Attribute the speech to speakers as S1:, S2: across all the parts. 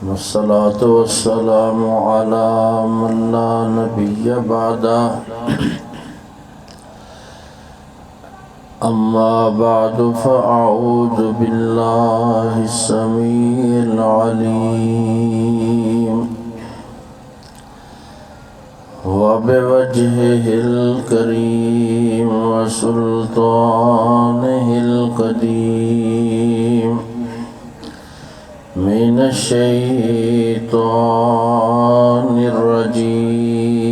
S1: والصلاة والسلام على من لا نبي بعده أما بعد فأعوذ بالله السميع العليم وبوجهه الكريم وسلطانه القديم من الشيطان الرجيم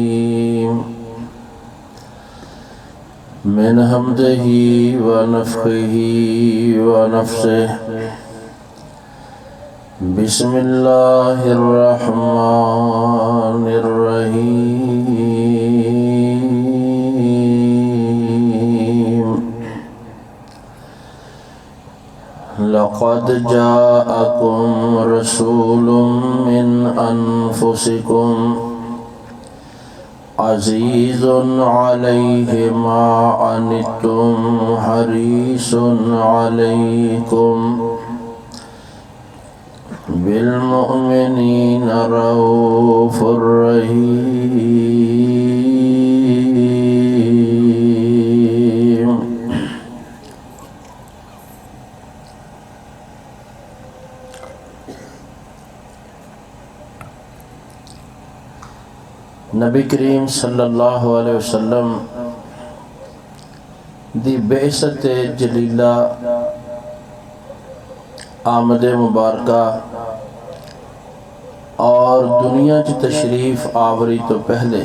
S1: من همزه ونفخه ونفسه بسم الله الرحمن الرحيم لقد جاءكم رسول من أنفسكم عزيز عليه ما عنتم حريص عليكم بالمؤمنين رؤوف رحيم. نبی کریم صلی اللہ علیہ وسلم دی بعثت جلیلہ آمد مبارکہ اور دنیا کی تشریف آوری تو پہلے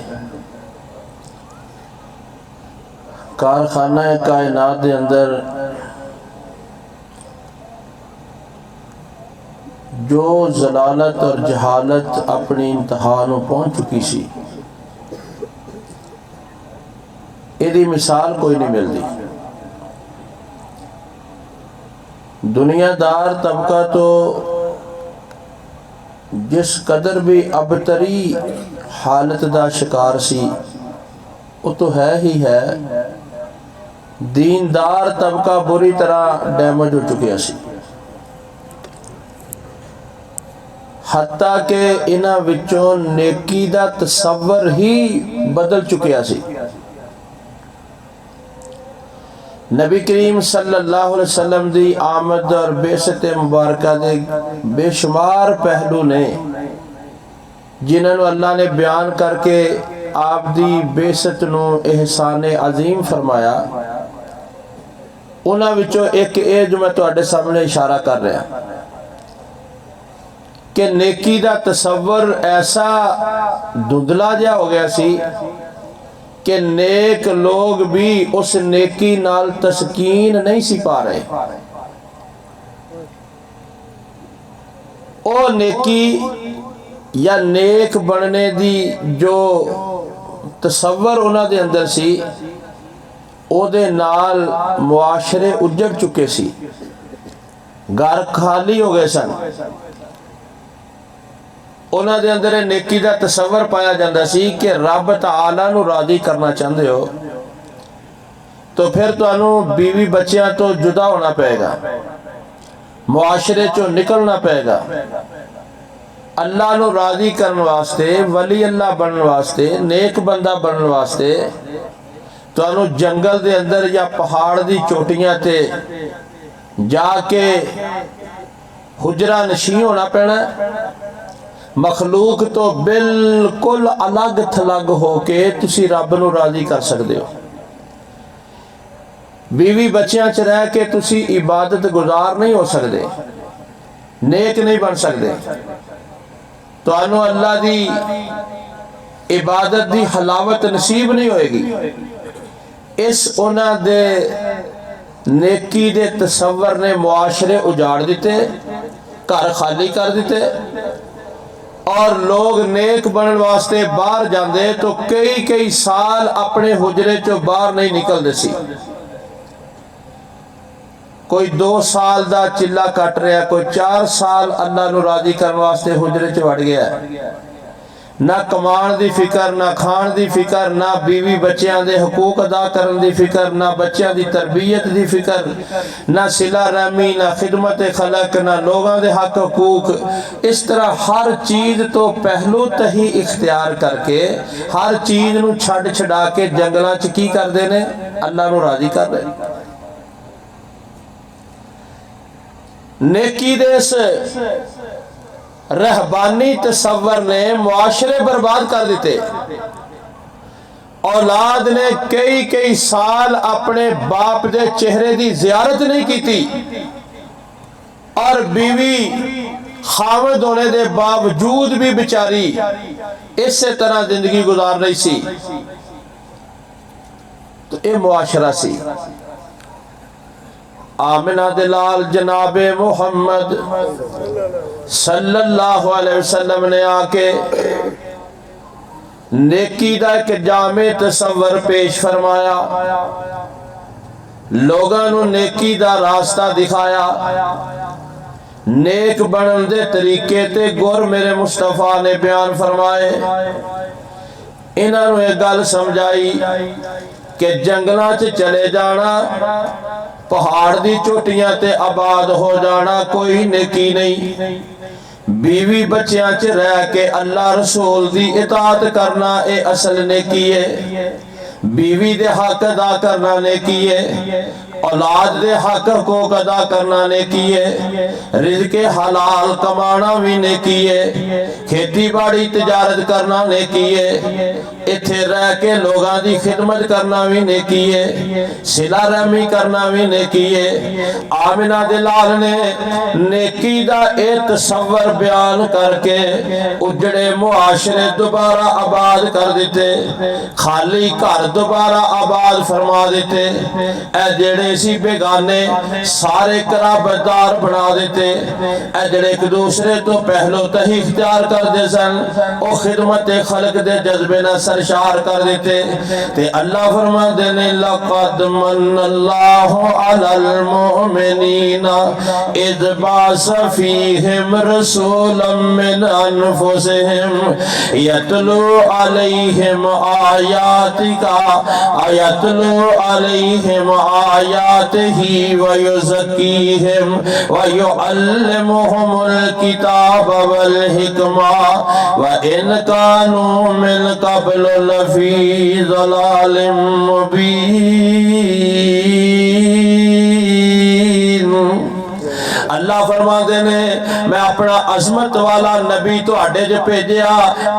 S1: کارخانہ کائنات دے اندر جو ضلالت اور جہالت اپنی انتہا نو پہنچ چکی سی، ایدی مثال کوئی نہیں ملتی. دنیا دار طبقہ تو جس قدر بھی ابتری حالت دا شکار سی وہ تو ہے ہی ہے. دیندار طبقہ بری طرح ڈیمیج ہو چکیا سی، حتیٰ کہ انہاں وچوں نیکی دا تصور ہی بدل چکیا سی. نبی کریم صلی اللہ علیہ وسلم دی آمد اور بعثت مبارکہ دے بے شمار پہلو نے جنہوں اللہ نے بیان کر کے آپ دی بعثت نو احسان عظیم فرمایا. انہاں وچوں ایک جو میں تواڈے سامنے اشارہ کر رہا کہ نیکی دا تصور ایسا دھندلا جا ہو گیا سی کہ نیک لوگ بھی اس نیکی نال تسکین نہیں سی پا رہے. او نیکی یا نیک بننے دی جو تصور انہاں دے اندر سی او دے نال معاشرے اجڑ چکے سی، گھر خالی ہو گئے سن. انہاں دے اندر نیکی دا تصور پایا جاندہ سی کہ رب تعالیٰ نو راضی کرنا چاہندے ہو تو پھر تو انہوں بیوی بچیاں تو جدا ہونا پہے گا، معاشرے چو نکلنا پہے گا. اللہ نو راضی کرنے واسطے، ولی اللہ بننے واسطے، نیک بندہ بننے واسطے تو انہوں جنگل دے اندر یا پہاڑ دی چوٹیاں تے جا کے حجرہ نشین ہونا پہنا ہے. مخلوق تو بالکل الگ تھلگ ہو کے تسی رب نو راضی کر سکتے ہو. بیوی بچیاں چ رہ کے تسی عبادت گزار نہیں ہو سکتے، نیک نہیں بن سکتے. تو انہوں اللہ دی عبادت دی حلاوت نصیب نہیں ہوئے گی. اس انہاں دے نیکی دے تصور نے معاشرے اجاڑ دیتے، گھر خالی کر دیتے، اور لوگ نیک بنن واسطے باہر جاندے تو کئی سال اپنے حجرے چو باہر نہیں نکل دے سی. کوئی 2 سال دا چلا کٹ رہا، کوئی 4 سال اللہ نو راضی کرنے واسطے حجرے چو وڑ گیا ہے. نہ کمان دی فکر، نہ کھان دی فکر، نہ بیوی بچیاں دے حقوق ادا کرن دی فکر، نہ بچیاں دی تربیت دی فکر، نہ صلہ رحمی، نہ خدمت خلق، نہ لوگاں دے حق حقوق. اس طرح ہر چیز تو پہلو تہی اختیار کر کے ہر چیز نو چھڑ چھڑا کے جنگلاں چ کی کر دینے؟ اللہ نو راضی کر رہے. نیکی دے اس رہبانی تصور نے معاشرے برباد کر دیتے. اولاد نے کئی سال اپنے باپ دے چہرے دی زیارت نہیں کیتی، اور بیوی خاوند ہونے دے باوجود بھی بیچاری اسی طرح زندگی گزار رہی سی. تو اے معاشرہ سی. آمنہ دلال جناب محمد صلی اللہ علیہ وسلم نے آکے نیکی دا ایک جامع تصور پیش فرمایا، لوگاں نو نیکی دا راستہ دکھایا. نیک بنن دے طریقے تے گر میرے مصطفیٰ نے بیان فرمائے. انہاں نو ایک گل سمجھائی کہ جنگلاں چ چلے جانا، پہاڑ دی چوٹیاں تے آباد ہو جانا کوئی نیکی نہیں. بیوی بچیاں چ رہ کے اللہ رسول دی اطاعت کرنا اے اصل نیکی ہے. بیوی دے حق ادا کرنا نیکی ہے. اولاد دے حق حقوق ادا کرنا نیکی ہے. رزق حلال کمانا بھی نیکی ہے. کھیتی باڑی تجارت کرنا نیکی ہے. اتھے رہ کے لوگاں دی خدمت کرنا بھی نیکی ہے. صلہ رحمی کرنا بھی نیکی ہے. آمنہ دلال نے نیکی دا ایک تصور بیان کر کے اجڑے معاشرے دوبارہ آباد کر دیتے، خالی گھر دوبارہ آباد فرما دیتے. اے جڑے سی بیگانے سارے قرابتدار بنا دیتے. اے جڑے ایک دوسرے تو پہلو تہی اختیار کر دے سن، او خدمت خلق دے جذبے نہ سرشار کر دیتے. تے اللہ فرما دینے لَقَدْ مَنَّ اللَّهُ عَلَى الْمُؤْمِنِينَ اِذْ بَعَثَ فِيهِمْ رَسُولًا مِّنْ أَنفُسِهِمْ يَتْلُو عَلَيْهِمْ آيَاتِكَ يَتْلُو عَلَيْهِمْ آيَاتِهِ وَيُزَكِّيهِمْ وَيُعَلِّمُهُمُ الْكِتَابَ وَالْحِكْمَةَ وَإِنْ كَانُوا مِنْ قَبْلُ لَفِي ضَلَالٍ مُبِينٍ. اللہ فرما دینے میں اپنا عظمت والا نبی تو اڈے جو بھیجیا،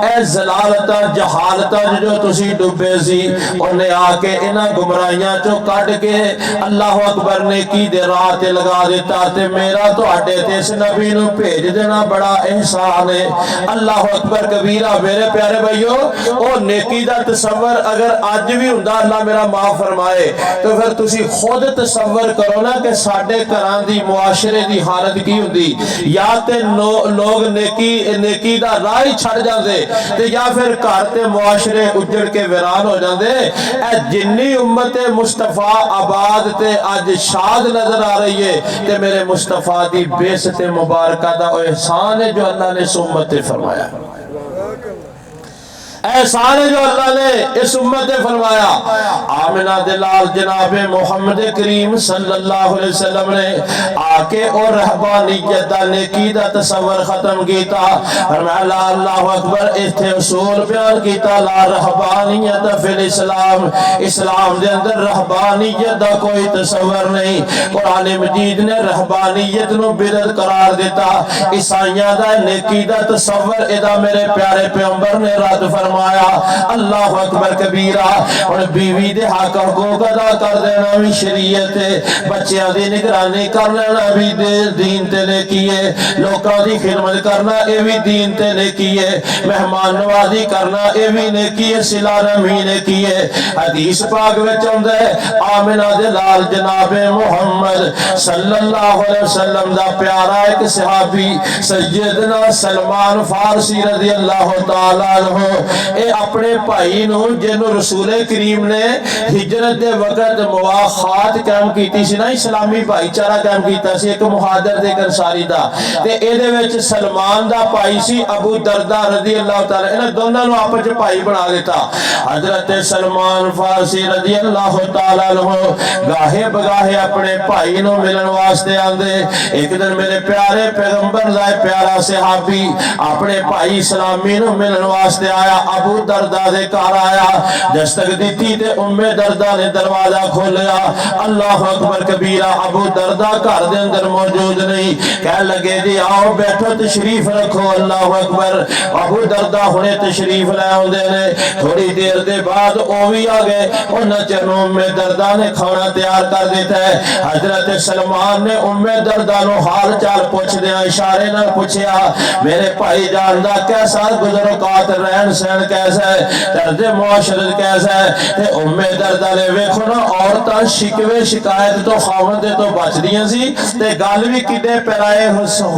S1: اے زلالتا جہالتا جو تسی ڈوبے سی انہیں آکے انہاں گمراہیاں چو کٹ کے اللہ اکبر نے کی دے راہ تے لگا دیتا. تے میرا تو اڈے تے اس نبی نو بھیج دینا بڑا احسان ہے. اللہ اکبر کبیرہ. میرے پیارے بھائیو، او نیکی دا تصور اگر آج بھی ہوندا اللہ میرا معاف فرمائے، تو پھر تسی خود تصور کرو نا کہ ساڈے گھراں دی معاشرے دی حالت کی ہوندی. یا تے لوگ نیکی دا راہ چھڑ جاندے، تے یا پھر گھر تے معاشرے اجڑ کے ویران ہو جاندے. اے جنی امت مصطفیٰ آباد تے آج شاد نظر آ رہی ہے، تے میرے مصطفیٰ دی بیست مبارکہ دا احسان ہے جو اللہ نے اس امت تے فرمایا. احسان ہے جو اللہ نے اس امت نے فرمایا. آمنہ دلال جناب محمد کریم صلی اللہ علیہ وسلم نے آکے اور رہبانیت دا نیکی دا تصور ختم کیتا. فرمایا اللہ اکبر. اتھے اصول بیان کیتا لا رہبانیت فی الاسلام. اسلام دے اندر رہبانیت دا کوئی تصور نہیں. قرآن مجید نے رہبانیت نو بدعت قرار دیتا. عیسائیاں دا نیکی دا تصور ادا میرے پیارے پیغمبر نے رد فرمایا. اللہ اکبر کبیرہ. اور بیوی دے حق حقوق ادا کر دینا بھی شریعت ہے. بچیاں دی نگرانی کر لینا بھی دین تے نیکی ہے. لوکاں دی خدمت کرنا اے بھی دین تے نیکی ہے. مہمان نوازی کرنا اے بھی نیکی ہے. صلہ رحمی نیکی ہے. حدیث پاک وچ آندا ہے آمنہ دے لال جناب محمد صلی اللہ علیہ وسلم دا پیارا ایک صحابی سیدنا سلمان فارسی رضی اللہ تعالیٰ عنہ اے اپنے بھائی نو جنوں رسول کریم نے ہجرت دے وقت مواخات قائم کیتی سی نا، اسلامی بھائی چارہ قائم کیتا سی ایک مہاجر تے ایک انصاری دا، تے اے دے وچ سلمان دا بھائی سی ابو دردہ رضی اللہ تعالی، انہاں دونوں نو آپس وچ بھائی بنا دیتا۔ حضرت سلمان فارسی رضی اللہ تعالی عنہ گاہے بگاہے اپنے بھائی نو ملن واسطے آندے۔ ایک دن میرے پیارے پیغمبر دا پیارا صحابی اپنے بھائی اسلامی نو ملن واسطے آیا، ابو دردہ دے گھر آیا، دستک دیتی تے ام دردہ نے دروازہ کھولیا، اللہ اکبر کبیرہ، ابو دردہ گھر دے اندر موجود نہیں، کہہ لگے جی آؤ بیٹھو تشریف رکھو، اللہ اکبر، ابو دردہ ہونے تشریف لے آندے نے، تھوڑی دیر دے بعد او بھی آ گئے، انہاں چنوں ام دردہ نے کھانا تیار کر دیتا ہے۔ حضرت سلمان نے ام دردہ نو حال چال پوچھ دیا، اشارے نہ پوچھیا میرے بھائی جاندہ کیسا گزر اوقات، رہن سہن کیسا ہے، طرز معاشرت کیسا ہے، تے ام دردہ نے ویکھو نا عورتاں شکوے شکایت تو خاوند دے تو بچ دیاں سی تے گل بھی کڈے پیرائے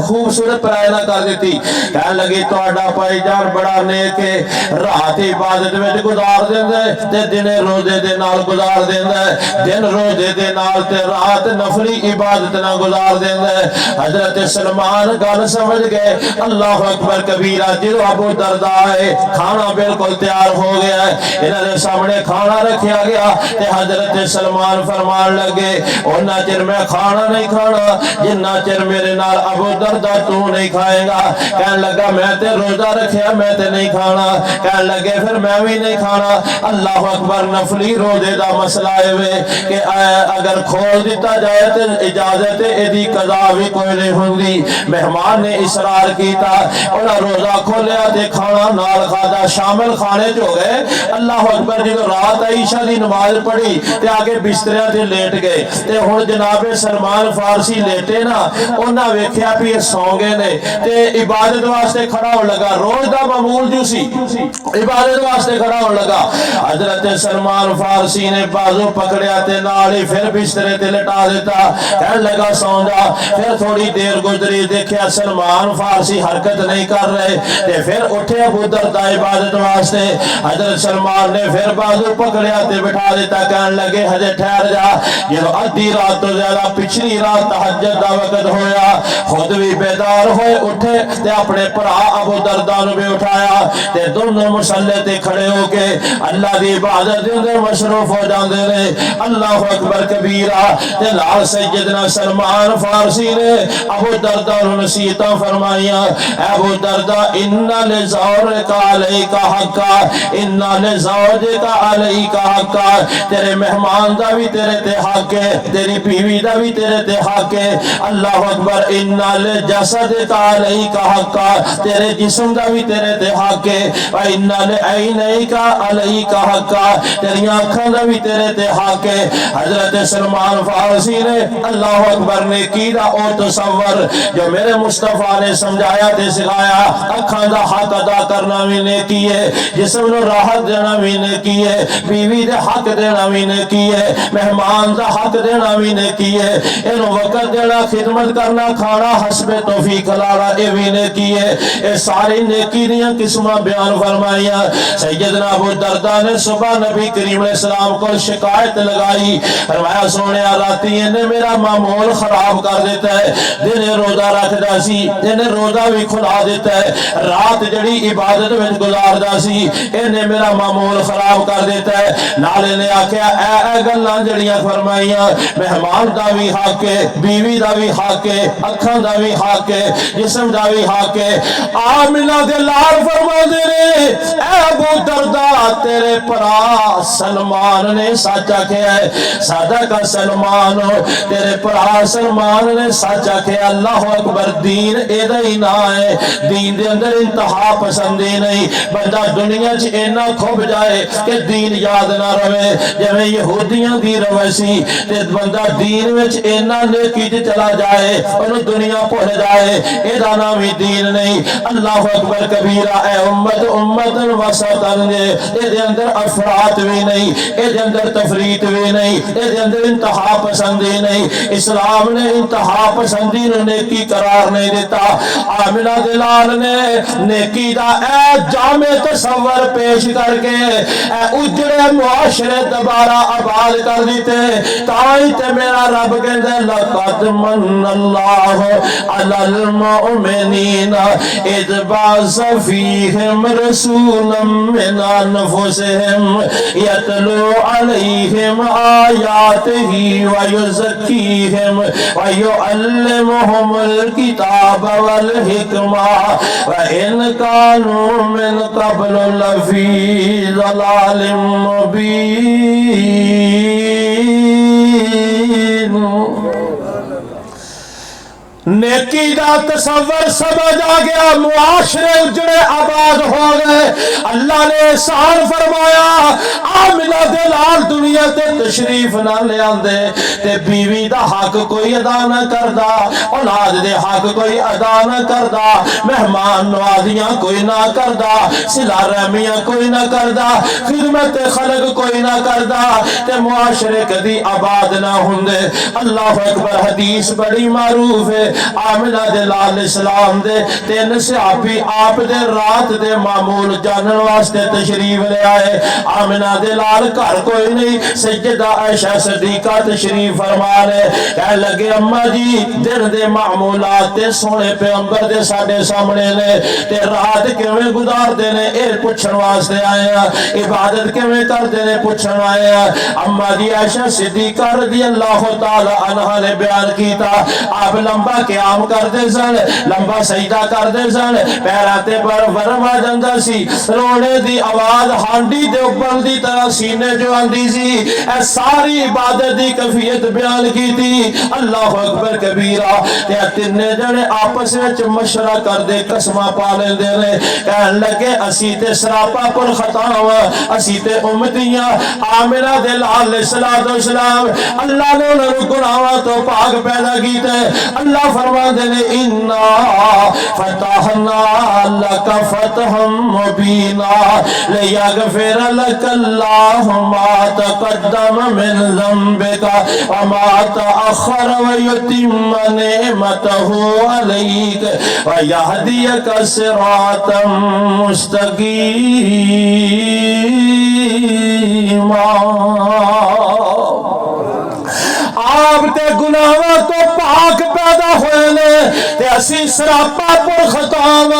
S1: خوبصورت پیرائے نہ کر دیتی، کہنے لگی تہاڈا بھائی جان بڑا نیک ہے، رات عبادت وچ گزار دیندا ہے تے دن روزے دے نال گزار دیندا ہے، دن روزے دے نال تے رات نفلی عبادت نہ گزار دیندا ہے۔ حضرت سلمان گل سمجھ گئے، اللہ اکبر کبیرہ، جدو ابو دردہ آئے کھانا بالکل تیار ہو گیا ہے، انہوں نے سامنے کھانا رکھیا گیا تے حضرت سلمان فرمان لگے اُنہ چر میں کھانا نہیں کھانا جنہ چر میرے نال ابو دردہ تو نہیں کھائے گا۔ کہنے لگا میں تے روزہ رکھیا میں تے نہیں کھانا، کہنے لگے پھر میں بھی نہیں کھانا۔ اللہ اکبر، نفلی روزے دا مسئلہ ہے کہ اگر کھول دیتا جائے تو اجازت ایدی قضا بھی کوئی نہیں ہوندی۔ مہمان نے اصرار کیتا، انہاں روزہ کھولیا تے کھانا نال کھادا، شامل کھانے جو گئے۔ اللہ اکبر، جدو رات عشاء دی نماز پڑھی تے آگے بستریاں تے لیٹ گئے تے ہن جناب سلمان فارسی لیٹے نا، انہاں ویکھیا بھی سو گئے نے تے عبادت واسطے کھڑا ہون لگا، روز دا معمول جو سی عبادت واسطے کھڑا ہون لگا۔ حضرت سلمان فارسی نے بازو پکڑیا تے نال ہی پھر بسترے تے لٹا دیتا، کہنے لگا سو جا۔ پھر تھوڑی دیر گزری، دیکھیا سلمان فارسی حرکت نہیں کر رہے تے پھر اٹھے ابو دردہ عبادت واسطے۔ حضرت سلمان نے پھر بازو پکڑیا تے بٹھا دیتا، کہنے لگے ہجے ٹھہر جا۔ جب ادھی رات تو زیادہ پچھلی رات تہجد دا وقت ہویا، خود بھی بیدار ہوئے اٹھے تے اپنے بھرا ابو دردہ نو بھی اٹھایا تے دونوں مصلی تے کھڑے ہو کے اللہ دی عبادت دے اندر مصروف ہو جاندے نے۔ اللہ اکبر کبیرہ، تے لال سیدنا سلمان فارسی نے ابو دردہ نو نصیحتاں فرمائیاں، اے ابو دردہ ان لزوجک علیک حقا، ان لزوجک علیک حقا، تیرے مہمان دا بھی تیرے تے حق ہے، تیری بیوی دا بھی تیرے تے حق ہے۔ اللہ اکبر، ان لجسدک علیک حقا، تیرے جسم دا بھی تیرے تے حق ہے، ان لعینیک علیک حقا، تیری آنکھاں دا بھی تیرے تے حق ہے۔ حضرت سلمان فارسی نے اللہ اکبر نے کی دا او تصور جو میرے مصطفیٰ نے سمجھایا تے سکھایا، اکھاں دا حق ادا کرنا بھی نیکی ہے، جسم نو راحت دینا بھی نیکی ہے، بیوی دے حق دینا بھی نیکی ہے، مہمان دا حق دینا بھی نیکی ہے، انہوں وقت دینا، خدمت کرنا، کھانا حسب توفیق لانا، اے بھی نیکی ہے۔ اے ساری نیکی دیاں قسمہ بیان فرمائیاں۔ سیدنا ابو دردہ نے صبح نبی کریم علیہ السلام کو شکایت لگائی، فرمایا سونیا راتی انہیں میرا معمول خراب کر دیتا ہے، دن روزہ رکھ دا سی، دن روزہ بھی کھلا دیتا ہے، رات جڑی عبادت میں گزار دا سی، انہیں میرا معمول خراب کر دیتا ہے۔ نالے نے آکھیا اے گلاں جڑیاں فرمائیاں، مہمان دا بھی حق ہے، بیوی دا بھی حق ہے، اکھاں دا بھی حق ہے، جسم دا بھی حق ہے۔ آمنہ دے لال فرما دے رہے، اے ابو دردہ تیرے پرا سلمان نے سچ آکھیا ہے، صدق سلمان، تیرے پرا سلمان نے سچ آکھیا۔ اللہ اکبر، دین ایدہ ہی نہ ہے، دین دے اندر انتہا پسندی نہیں، بندہ دنیا چ اینا کھوب جائے کہ دین یاد نہ روے، جویں یہودیاں دی روے سی، تے بندہ دین وچ اینا نیکی تے چلا جائے انہوں دنیا پڑھ جائے، ایدہ نامی دین نہیں۔ اللہ اکبر کبیرہ، اے امت امتن وسطن دے، ایدے اندر افراد بھی نہیں، ایدے اندر تفریط بھی نہیں، ایدے اندر انتہا پسندی نہیں۔ اسلام نے انتہا پسندی نے نیکی قرار نہیں دیتا۔ آمنہ دلال نے نیکی دا اے جامع تصور پیش کر کے اے اجڑے معاشرے دوبارہ آباد کر دیتے تائی تے میرا رب کہندے لقد من اللہ علی المؤمنین اذ بعث فیہم رسولا من انفسہم یتلو علیہم آیاتہ ویزکیہم ویعلمہم الکتاب والحکمہ وَإِنْ كَانُوا مِنْ قَبْلُ لَفِي ضَلَالٍ مُبِينٍ نیکی دا تصور سمجھ آ گیا معاشرے اجڑے آباد ہو گئے اللہ نے احسان فرمایا آمنہ دے لال دنیا تے تشریف نہ لے آندے تے بیوی دا حق کوئی ادا نہ کردا اولاد دے حق کوئی ادا نہ کردا مہمان نوازیاں کوئی نہ کردا صلہ رحمیاں کوئی نہ کردا خدمت خلق کوئی نہ کردا تے معاشرے کدی آباد نہ ہوندے اللہ اکبر حدیث بڑی معروف ہے آمنہ دے لال اسلام دے تین صحابی آپ دے رات دے معمول جانن واسطے تشریف لے آئے آمنہ دے لال گھر کوئی نہیں سیدہ عائشہ صدیقہ تشریف فرما رہے کہہ لگے اماں جی دن دے معمولات تے سونے پیغمبر دے ساڑھے سامنے لے تے رات کیویں گزار دینے اے پوچھن واسطے آئے ہیں عبادت کیویں کر دینے پوچھن آئے ہیں اماں جی عائشہ صدیقہ رضی اللہ تعالی عنہ نے بیان کیتا آپ لمبا قیام کر دے سن لمبا سجدہ کر دے سن پیراتے پر ورم آ جاندہ سی رونے دی آواز ہانڈی دے اوپر دی طرح سینے جو آندی سی اے ساری عبادت دی کفیت بیان کی تھی اللہ اکبر کبیرہ تے تینے جنے آپس وچ مشورہ کر دے قسمہ پالے دے رہے کہن لگے اسی تے سراپا پر خطاوا اسی تے امتیاں آمنہ دے لال السلام اللہ نے انہوں گناہاں تو پاک پیدا کیتے اللہ فرما دینے اِنَّا فَتَحْنَا لَكَ فَتْحًا مُبِينًا لِيَغْفِرَ لَكَ اللَّهُ مَا تَقَدَّمَ مِنْ ذَنْبِكَ وَمَا تَأَخَّرَ وَيُتِمَّ نِعْمَتَهُ عَلَيْكَ وَيَهْدِيَكَ صِرَاطًا مُسْتَقِيمًا آپ تے گناہاں تو پاک پیدا ہوئے نے تے اسی سراپا پر خطاب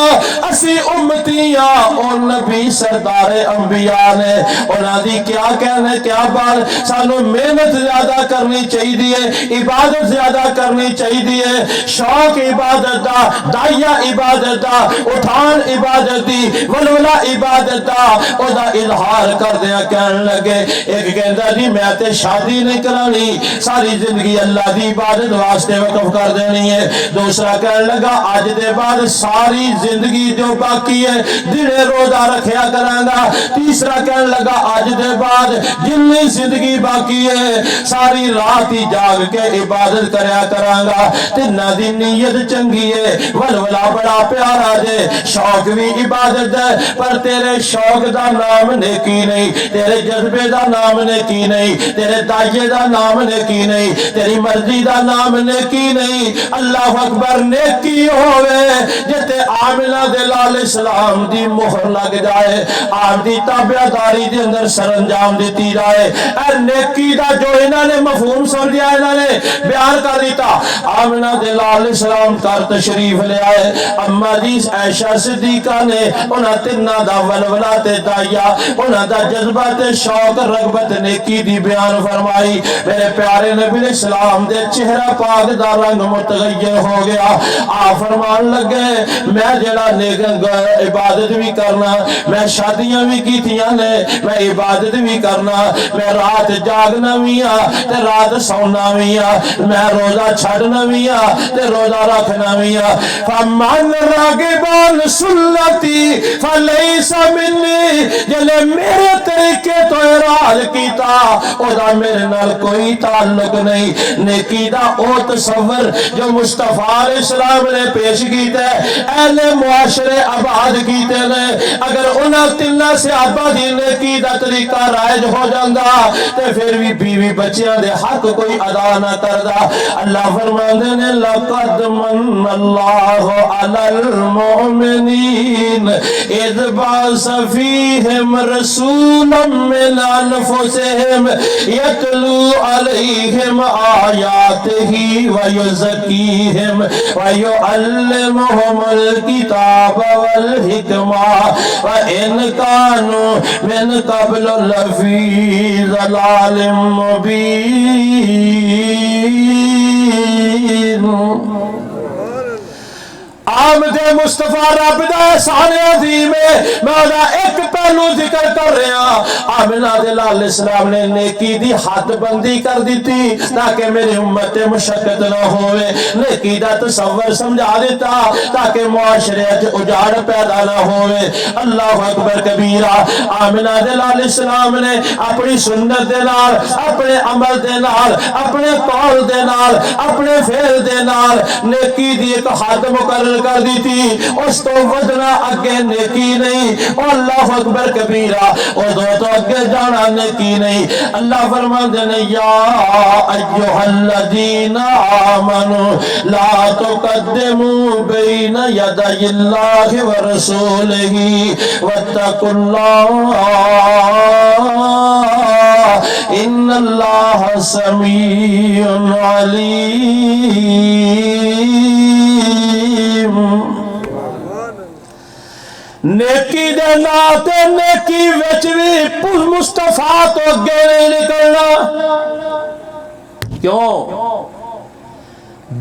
S1: اسی امتیاں اور نبی سردار انبیاء نے انہاں دی کیا کہنے کیا بات سانو محنت زیادہ کرنی چاہیے عبادت زیادہ کرنی چاہیے شوق عبادت دا دائیا عبادت دا اٹھان عبادت دی ولولا عبادت دا او دا اظہار کر دیا کہنے لگے ایک کہندا جی میں تے شادی نہیں کرانی ساری زندگی اللہ دی عبادت واسطے وقف کر دینی ہے دوسرا کہنے لگا آج دے بعد ساری زندگی جو باقی ہے دنے روزہ رکھیا کرانگا تیسرا کہنے لگا آج دے بعد جنی زندگی باقی ہے ساری رات ہی جاگ کے عبادت کریا کرانگا تنہ دی نیت چنگی ہے ولولا بڑا پیارا دے شوق بھی عبادت ہے پر تیرے شوق دا نام نیکی نہیں تیرے جذبے دا نام نیکی نہیں تیرے دائیے دا نام نیکی نہیں تیری مرضی دا نام نیکی نہیں اللہ اکبر نیکی ہوئے جتے آمنہ دے لال اسلام دی مہر لگ جائے آپ دی تابعداری دے اندر سرانجام دیتی جائے اے نیکی دا جو انہوں نے مفہوم سمجھا انہوں نے بیان کر دیتا آمنہ دے لال اسلام کر تشریف لے آئے اما جی عائشہ صدیقہ نے انہاں تنہ دا ولولہ تے دائیا انہاں دا جذبہ تے شوق رغبت نیکی دی بیان فرمائی میرے پیارے نبی علیہ السلام دے چہرہ پاک دا رنگ متغیر ہو گیا آپ فرمان لگے میں جڑا عبادت بھی کرنا میں شادیاں بھی کیتیاں نے میں عبادت بھی کرنا میں رات جاگنا بھی تے رات سونا بھی میں روزہ چھڑنا بھی تے روزہ رکھنا بھی فمن راغبان سنتی فلیس منی جلے میرے طریقے تو اراض کیتا او دا میرے نال کوئی تعلق نہیں نیکی دا او تصور جو مصطفیٰ علیہ السلام نے پیش کیتا ہے اہل معاشرے آباد کیتے نے اگر انہاں تنہ صحابہ دی نیکی دا طریقہ رائج ہو جاندہ تے پھر بھی بیوی بچیاں دے حق کوئی ادا نہ کردہ اللہ فرماندے نے لَقَدْ مَنَّ اللَّهُ عَلَى الْمُؤْمِنِينَ اِذْ بَعَثَ فِيهِمْ رَسُولًا مِّنْ أَنفُسِهِمْ يَتْلُو عَلَيْهِمْ آيَاتِهِ وَيُزَكِّيهِمْ وَيُعَلِّمُهُمُ الْكِتَابَ وَالْحِكْمَةَ وَإِنْ كَانُوا مِنْ قَبْلُ لَفِي ضَلَالٍ مُبِينٍ آمد مصطفیٰ رب دا احسان عظیم ہے میں دا ایک پہلو ذکر کر رہا آمنہ دلال علیہ السلام نے نیکی دی حد بندی کر دیتی تاکہ میری امت مشکت نہ ہوئے نیکی دا تصور سمجھا دیتا تاکہ معاشرے اجاڑ پیدا نہ ہوئے اللہ اکبر کبیرہ آمنہ دلال علیہ السلام نے اپنی سنت دے نال اپنے عمل دے نال اپنے قول دے نال اپنے فعل دے نال نیکی دی ایک حد مقرر کر دی تھی اس تو وزنہ اگے نیکی نہیں اور اللہ اکبر کبیرہ اور دو تو اگے جانا نیکی نہیں اللہ فرماندے نے یا ایوہ الذین آمنوا لا تقدموا بین یدی اللہ ورسولہ واتقوا اللہ ان اللہ سمیع علیم نیکی دے ناتے نیکی وچ بھی مصطفیٰ تو اگے نہیں نکلنا کیوں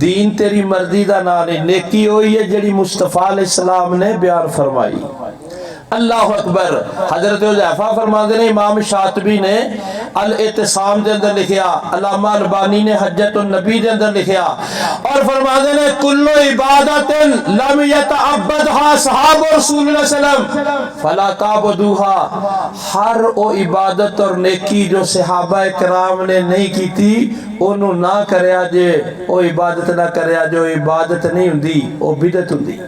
S1: دین تیری مرضی دا نانے نیکی ہوئی ہے جڑی مصطفیٰ علیہ السلام نے بیان فرمائی اللہ اکبر حضرت حذیفہ فرماندے نے امام شاطبی نے الاعتصام دے اندر لکھیا علامہ البانی نے حجت النبی دے اندر لکھیا اور فرماندے نے کل عبادت لم یتعبدها صحاب رسول اللہ صلی اللہ علیہ وسلم فلا تعبدوها ہر او عبادت اور نیکی جو صحابہ کرام نے نہیں کی تھی انہوں نہ کریا جے او عبادت نہ کریا جو عبادت نہیں ہوندی او بدعت ہوندی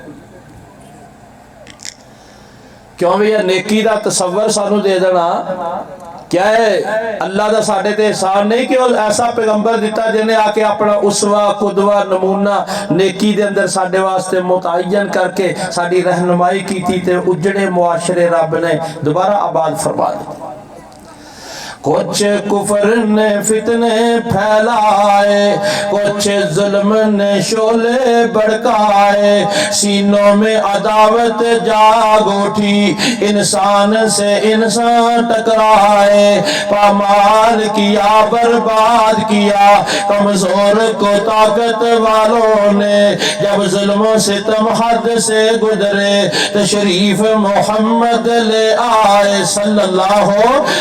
S1: کیوں بھی یہ نیکی دا تصور سانو دے دینا کیا ہے اللہ دا ساڑھے تے احسان نہیں کہ ایسا پیغمبر دیتا جنہیں آکے اپنا اسوہ قدوہ نمونہ نیکی دے اندر ساڑھے واسطے متعین کر کے ساڑھی رہنمائی کی تھی تے اجڑے معاشرے رب نے دوبارہ آباد فرما دی کچھ کفر نے فتنے پھیلائے کچھ ظلم نے شعلے بڑکائے سینوں میں عداوت جاگ اٹھی انسان سے انسان ٹکرائے پامال کیا برباد کیا کمزور کو طاقت والوں نے جب ظلم و ستم حد سے گزرے تشریف محمد لے آئے صلی اللہ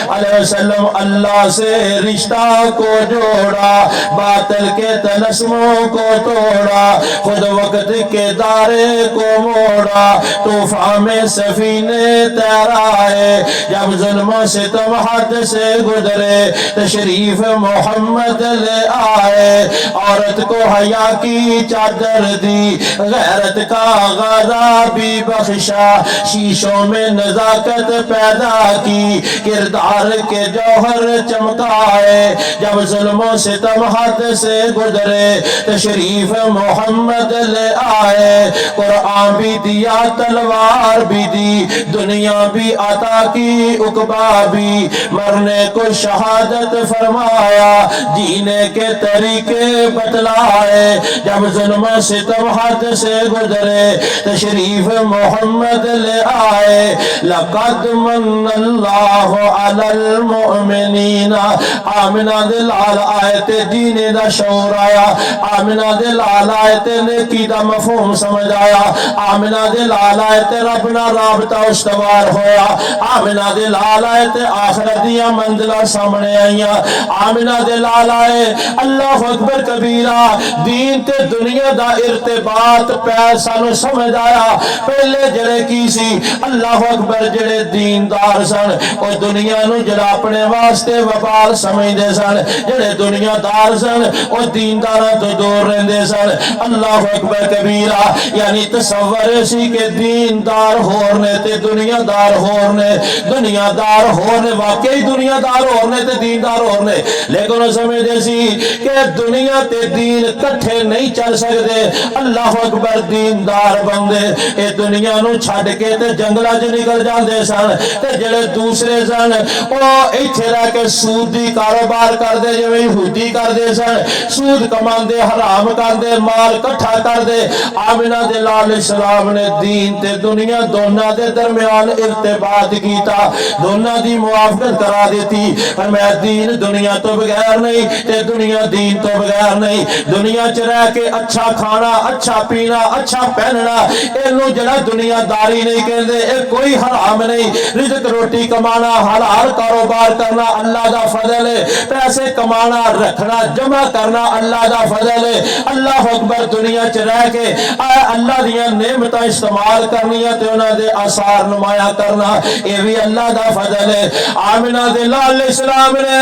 S1: علیہ وسلم اللہ سے رشتہ کو جوڑا باطل کے طلسموں کو توڑا خود وقت کے دارے کو موڑا طوفان میں سفینے تیرائے جب ظلم و ستم حد سے گزرے تشریف محمد لے آئے عورت کو حیا کی چادر دی غیرت کا غذا بھی بخشا شیشوں میں نزاکت پیدا کی کردار کے جوہر چمکائے جب ظلم و ستم حد سے گزرے تشریف محمد لے آئے قرآن بھی دیا تلوار بھی دی دنیا بھی عطا کی عقبہ بھی مرنے کو شہادت فرمایا جینے کے طریقے بتلائے جب ظلم و ستم حد سے گزرے تشریف محمد لے آئے لقد من اللہ علی المؤمنین آمنہ دل آیت دین دا شعور آیا آمنہ دل آیت نیکی دا مفہوم سمجھ آیا آمنہ دل آیت ربنا رابطہ استوار ہویا آمنہ دل آیت آخرت دیا منزلہ سامنے آئیا آمنہ دل آیت اللہ اکبر کبیرہ دین تے دنیا دا ارتباط پیسہ نو سمجھ آیا پہلے جڑے کی سی اللہ اکبر جڑے دیندار سن اور دنیا نو جڑا اپنے واسطے وبال سمجھدے سن جڑے دنیا دار سن او دینداراں تو دور رہندے سن اللہ اکبر کبیرہ یعنی تصور سی کہ دیندار ہور نے تے دنیا دار ہور نے دنیا دار ہور نے واقعی دنیا دار ہور نے تے دیندار ہور نے لیکن وہ سمجھدے سی کہ دنیا تے دین کٹھے نہیں چل سکتے اللہ اکبر دیندار بندے اے دنیا نو چھڈ کے تے جنگلاں وچ نکل جاندے سن تے جڑے دوسرے سن او ایتھے رہ کے سود دی کاروبار کردے جویں یہودی کردے سن سود کماندے حرام کردے مال کٹھا کردے آمنہ دے لال السلام نے دین تے دنیا دونوں دے درمیان ارتباط کیتا دونوں دی موافقت کرا دیتی فرمایا دین دنیا تو بغیر نہیں تے دنیا دین تو بغیر نہیں دنیا چ رہ کے اچھا کھانا اچھا پینا اچھا پہننا اینو جڑا دنیا داری نہیں کہندے اے کوئی حرام نہیں رزق روٹی کمانا حلال کاروبار کرنا اللہ دا فضل ہے پیسے کمانا رکھنا جمع کرنا اللہ دا فضل ہے اللہ اکبر دنیا چ رہ کے اے اللہ دیاں نعمتاں استعمال کرنیاں تے انہاں دے آثار نمایاں کرنا اے بھی اللہ دا فضل ہے آمنہ دے لال اسلام نے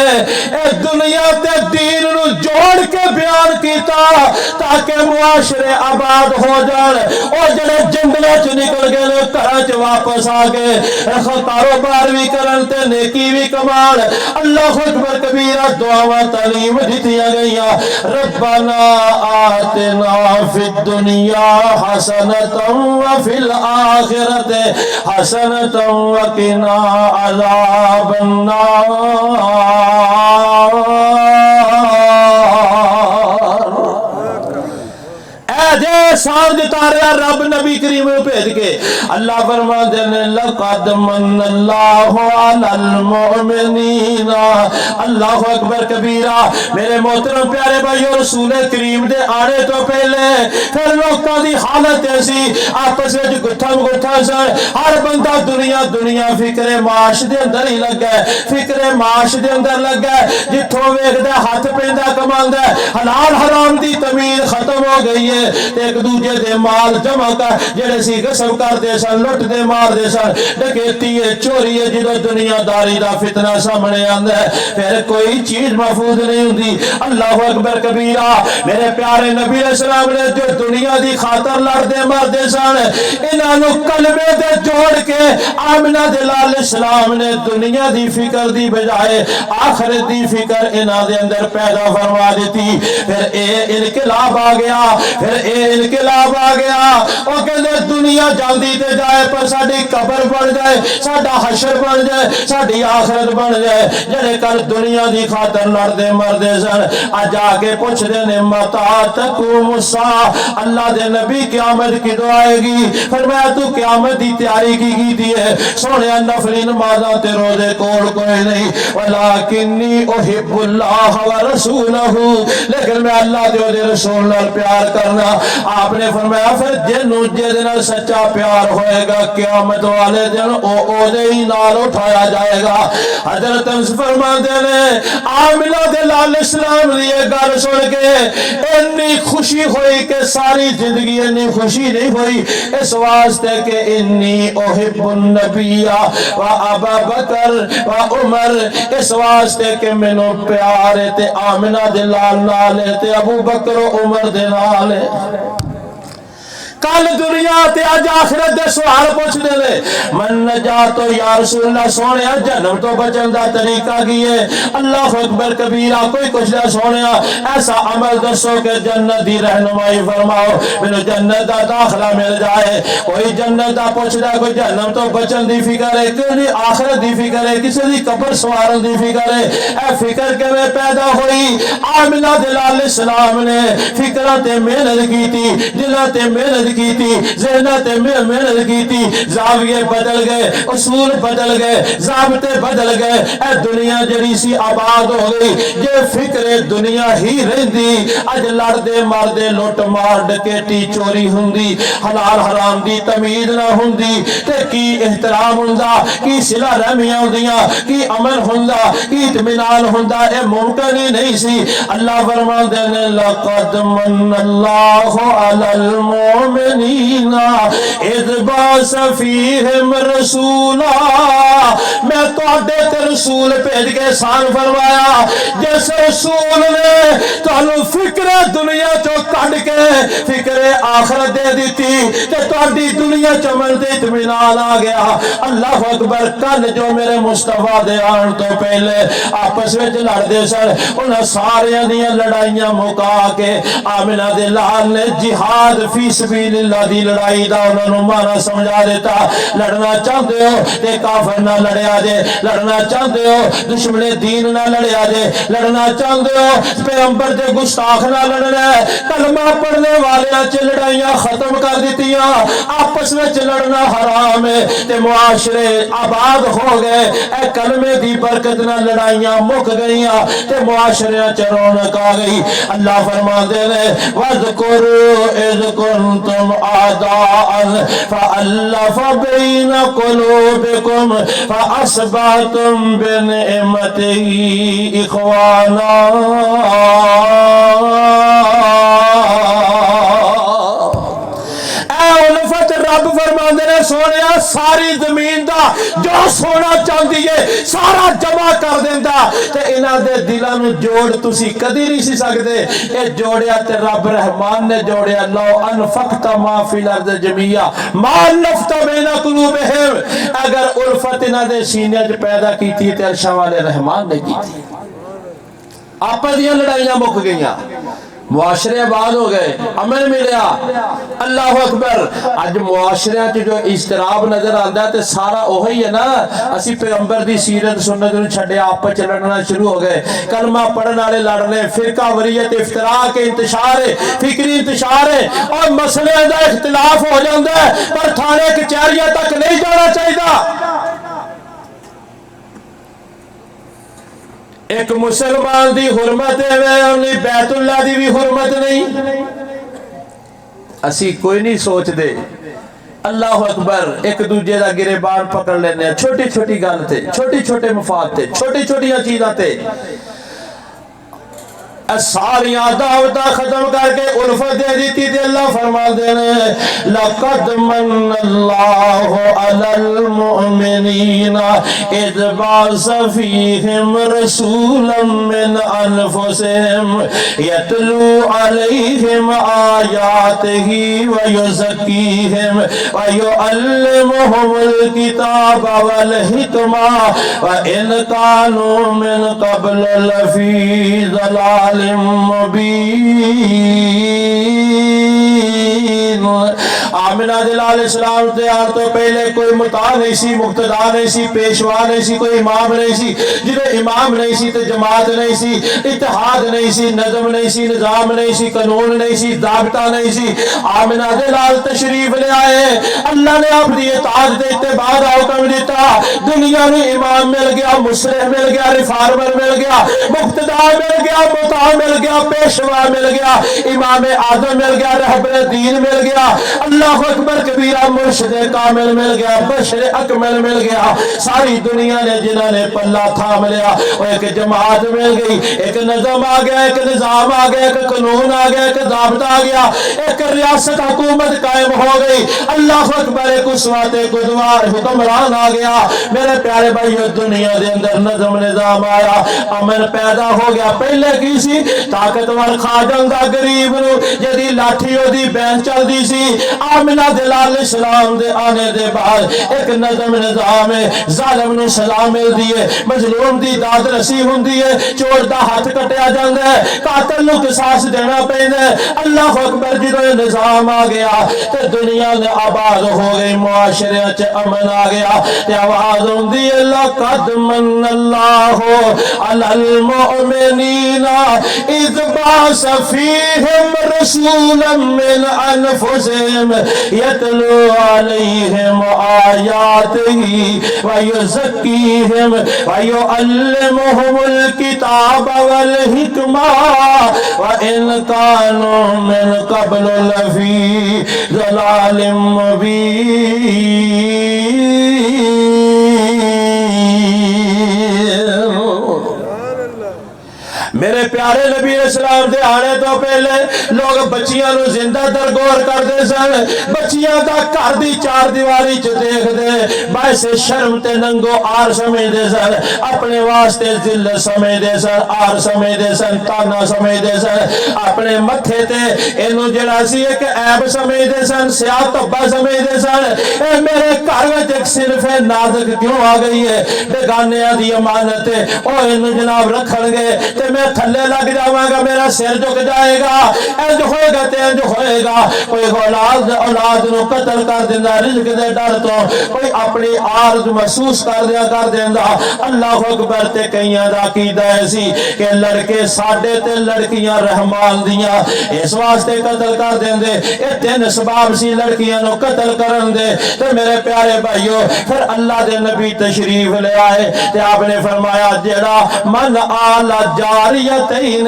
S1: اے دنیا تے دین نو جوڑ کے بیان کیتا تاکہ معاشرے آباد ہو جان اور جڑے جنگلوں چ نکل گئے لوگ گھراں چ واپس آ گئے کاروبار بھی کرن تے نیکی بھی کمان اللہ اکبر کبیرہ دعاواں تعلیم دتیاں گئیاں ربنا آتنا فی الدنیا حسنۃ وفی الآخرۃ حسنۃ وقنا عذاب النار دے سان دیتا رہا رب نبی کریم بھیج کے اللہ فرماتے ہیں لقد من اللہ علی المؤمنین اللہ اکبر کبیرہ میرے محترم پیارے بھائیو رسول کریم دے آنے تو پہلے پھر لوگوں دی حالت ایسی آپس میں گٹھا مگٹھا سن ہر بندہ دنیا فکر معاش دے اندر ہی لگ گئے فکر معاش دے اندر لگ گئے جتھوں ویکھدا ہاتھ پیندا کماندا حلال حرام دی تمیز ختم ہو گئی ہے ایک دوجے دے مال جمع کر جڑے سی غصب کر دے سن لٹ دے مار دے سن ڈکیتی ہے چوری ہے جدو دنیا داری دا فتنہ سامنے آندا ہے پھر کوئی چیز محفوظ نہیں ہوندی اللہ اکبر کبیرہ میرے پیارے نبی علیہ السلام نے جو دنیا دی خاطر لڑ دے مار دے سن انہاں نو کلمے دے جوڑ کے آمنہ دے لال اسلام نے دنیا دی فکر دی بجائے آخرت دی فکر انہاں دے اندر پیدا فرما دیتی پھر اے انقلاب آ گیا پھر اے انقلاب آ گیا وہ کہتے دنیا جاندی تے جائے پر ساڈی قبر بن جائے ساڈا حشر بن جائے ساڈی آخرت بن جائے جڑے کل دنیا دی خاطر لڑدے مردے سن اج آ کے پوچھ دے نے متا تقوم الساعہ اللہ دے نبی قیامت کدو آئے گی فرمایا تو قیامت دی تیاری کی کیتی ہے سونیا نفلی نمازاں تے روزے کول کوئی نہیں ولکنی احب اللہ ورسولہ لیکن میں اللہ دے رسول نال پیار کرنا آپ نے فرمایا پھر جنوں جے سچا پیار ہوئے گا قیامت والے دن او دے ہی نال اٹھایا جائے گا حضرت انس فرماتے ہیں آمنہ دے لال اسلام دی یہ گل سن کے اتنی خوشی ہوئی کہ ساری زندگی اتنی خوشی نہیں ہوئی اس واسطے کہ انی احب النبی و ابا بکر و عمر اس واسطے کہ مینوں پیار تے آمنہ دے لال نال تے ابو بکر و عمر دے نال کل دنیا تے اج آخرت دے سوال پوچھ دے لے من نجات یا رسول اللہ سونے جہنم تو بچن دا طریقہ کی ہے اللہ اکبر کبیرہ کوئی کچھ دے سونے ایسا عمل دسو کہ جنت دی رہنمائی فرماؤ میں جنت دا داخلہ مل جائے کوئی جنت دا پوچھ دے کوئی جہنم تو بچن دی فکر ہے کوئی آخرت دی فکر ہے کسی دی قبر سوارن دی فکر ہے اے فکر کے میں پیدا ہوئی آمنہ دے لال اسلام نے فکرہ تے محنت کی تھی دلہ تے محنت کی تھی ذہنت محنت کی تھی زاویے بدل گئے اصول بدل گئے ضابطے بدل گئے اے دنیا جڑی سی آباد ہو گئی یہ فکر دنیا ہی رہندی اج لڑدے مردے لٹ مار ڈکیٹی چوری ہوندی حلال حرام دی تمیز نہ ہوندی تے کی احترام ہوندا کی صلہ رحمیاں ہوندیاں کی امن ہوندا کی اطمینان ہوندا اے ممکن ہی نہیں سی اللہ فرماندے نے لقد من اللہ علی المؤمنین المؤمنین اذ بعث فیہم رسولا، میں تواڈے تے رسول بھیج کے احسان فرمایا جس رسول نے تانوں فکر دنیا چوں کڈ کے فکر آخرت دے دیتی تے تہاڈی دنیا چ من تے اطمینان آ گیا۔ اللہ اکبر۔ کل جو میرے مصطفیٰ دے آن تو پہلے آپس وچ لڑدے سن، انہاں ساریاں دیاں لڑائیاں مکا کے آمنہ دے لال نے جہاد فی سبیل اللہ دی لڑائی دا انہاں نوں مانا سمجھا دیتا۔ لڑنا چاہتے ہو تے کافر نہ لڑیا جے، لڑنا چاہتے ہو دشمن دین نہ لڑیا جے، لڑنا چاہتے ہو پیغمبر دے گستاخ نہ لڑنا ہے۔ کلمہ پڑھنے والے چ لڑائیاں ختم کر دیتیاں، آپس میں لڑنا حرام ہے تے معاشرے آباد ہو گئے۔ اے کلمے دی برکت نہ لڑائیاں مک گئیاں تے معاشرے چ رونق آ گئی۔ اللہ فرماندے نے وَاذْكُرُوا إِذْ كُنْتُمْ أَعْدَاءً فَأَلَّفَ بَيْنَ قُلُوبِكُمْ فَأَصْبَحْتُمْ بِنِعْمَتِهِ إِخْوَانًا۔ رب فرماندے نے سونیا ساری زمین دا جو سونا چاندی ہے سارا جمع کر دیندا تے انہاں دے دلاں نوں جوڑ تسی کدی نہیں سی سکدے۔ اے جوڑیا تے رب رحمان نے جوڑیا۔ لو انفقت ما فی الارض جميعا ما الفت بین قلوبہم، اگر الفت انہاں دے سینے وچ پیدا کیتی تے عرشاں والے رحمان نے کیتی۔ آپس دیاں لڑائیاں مک گئیاں، معاشرے آباد ہو گئے، امن ملیا۔ اللہ اکبر۔ اج معاشرے جو اضطراب نظر آتا ہے تے سارا وہی ہے نا، اسی پیغمبر دی سیرت سنت نوں چھڈے آپس لڑنا شروع ہو گئے، کلمہ پڑھن والے لڑنے، فرقہ وریت افتراء کے انتشار ہے، فکری انتشار ہے، اور مسئلے دا اختلاف ہو جاتا ہے پر تھانے کچہریاں تک نہیں جانا چاہیے۔ ایک مسلمان دی حرمت ہے انہی بیت اللہ دی بھی حرمت نہیں، اسی کوئی نہیں سوچ دے۔ اللہ اکبر۔ ایک دوجے دا گریبان پکڑ لینے ہیں چھوٹی چھوٹی گل تے، چھوٹی چھوٹے مفاد تے، چھوٹی چھوٹی چیزاں تے، ساریاں دعوتاں ختم کر کے الفت دے دیتی تھی۔ اللہ فرما دینے لَقَدْ مَنَّ اللَّهُ عَلَى الْمُؤْمِنِينَ إِذْ بَعَثَ فِيهِمْ رَسُولًا مِّنْ أَنفُسِهِمْ يَتْلُو عَلَيْهِمْ آيَاتِهِ وَيُزَكِّيهِمْ وَيُعَلِّمُهُمُ الْكِتَابَ وَالْحِكْمَةَ وَإِنْ كَانُوا مِنْ قَبْلُ لَفِي ضَلَالٍ مبین۔ آمنہ علیہ السلام تیار تو پہلے کوئی مطاع نہیں سی، مقتدا نہیں سی، پیشوا نہیں سی، کوئی امام نہیں سی، جنہیں امام نہیں سی تو جماعت نہیں سی، اتحاد نہیں سی، نظم نہیں سی، نظام نہیں سی، قانون نہیں سی، ضابطہ نہیں سی۔ آمنہ دلال تشریف لے آئے، اللہ نے اپنی اطاعت دے اتباع دا حکم دیتا، دنیا میں امام مل گیا، مصلح مل گیا، ریفارمر مل گیا، مقتدا مل گیا، مطاع مل گیا، پیشوا مل گیا، امام اعظم مل گیا، رہبر دین مل گیا، اللہ اکبر کبیرہ، مرشد کامل مل گیا، بشر اکمل مل گیا۔ ساری دنیا نے جنہوں نے پلہ تھام لیا، وہ ایک جماعت مل گئی، ایک نظم آ گیا، ایک نظام آ گیا، ایک قانون آ گیا، ایک ضابطہ آ گیا، ایک ریاست حکومت قائم ہو گئی۔ اللہ اکبر۔ ایک اسوات قدوہ حکمران آ گیا۔ میرے پیارے بھائیو، دنیا دے اندر نظم نظام آیا، امن پیدا ہو گیا۔ پہلے کی سی طاقتور کھا جاندہ غریب نو، جدی لاٹھی ہو دی بین چل دی سی۔ آمنہ دلال اسلام دے آنے دے بعد ایک نظم نظام ہے، ظالم نو سزا مل دیئے، مظلوم دی داد رسی ہوں دیئے، چور دا ہاتھ کٹیا جاندہ ہے، قاتل نو قصاص دینا پہنے۔ اللہ اکبر۔ جدو نظام آ گیا تے دنیا نے آباد ہو گئی، معاشرے چ امن آ گیا تے آواز ہوں دیئے لَقَدْ مَنَّ اللَّهُ عَلَى الْمُؤْمِنِينَ إِذْ بَعَثَ فِيهِمْ رَسُولًا مِّنْ أَنفُسِهِمْ يَتْلُو عَلَيْهِمْ آيَاتِهِ وَيُزَكِّيهِمْ وَيُعَلِّمُهُمُ الْكِتَابَ وَالْحِكْمَةَ وَإِنْ كَانُوا مِنْ قَبْلُ لَفِي ضَلَالٍ مُبِينٍ۔ میرے پیارے نبی اسلام دے آنے تو پہلے لوگ بچیاں نو زندہ درگور کر دے سن بچیاں دا گھر دی چار دیواری چ دیکھ دے باعث شرم تے ننگو آر سمجھ دے سن اپنے واسطے ذلت سمجھ دے سن آر سمجھ دے سن تانا سمجھ دے سن اپنے متھے تے اینو جڑا سی ایک عیب سمجھ دے سن سیاہ تبا سمجھ دے سن اے میرے گھر وچ ایک صرف نازک کیوں آ گئی ہے بیگانیاں دی امانت او اینو جناب رکھن گے تے میں تھلے لگ جاواں گا میرا سر جھک جائے گا انج ہوئے گا تے انج ہوئے گا کوئی اولاد نو قتل کر دیندا رزق دے ڈر تو کوئی اپنی عارض محسوس کر دیندا اللہ اکبر تے کئیاں دا عقیدہ ایسی کہ لڑکے ساڈے تے لڑکیاں رحمان دیاں اس واسطے قتل کر دیندے اے تین اسباب سی لڑکیاں نو قتل کرن دے تے میرے پیارے بھائیو پھر اللہ دے نبی تشریف لے آئے تے آپ نے فرمایا جڑا من آل جاریتین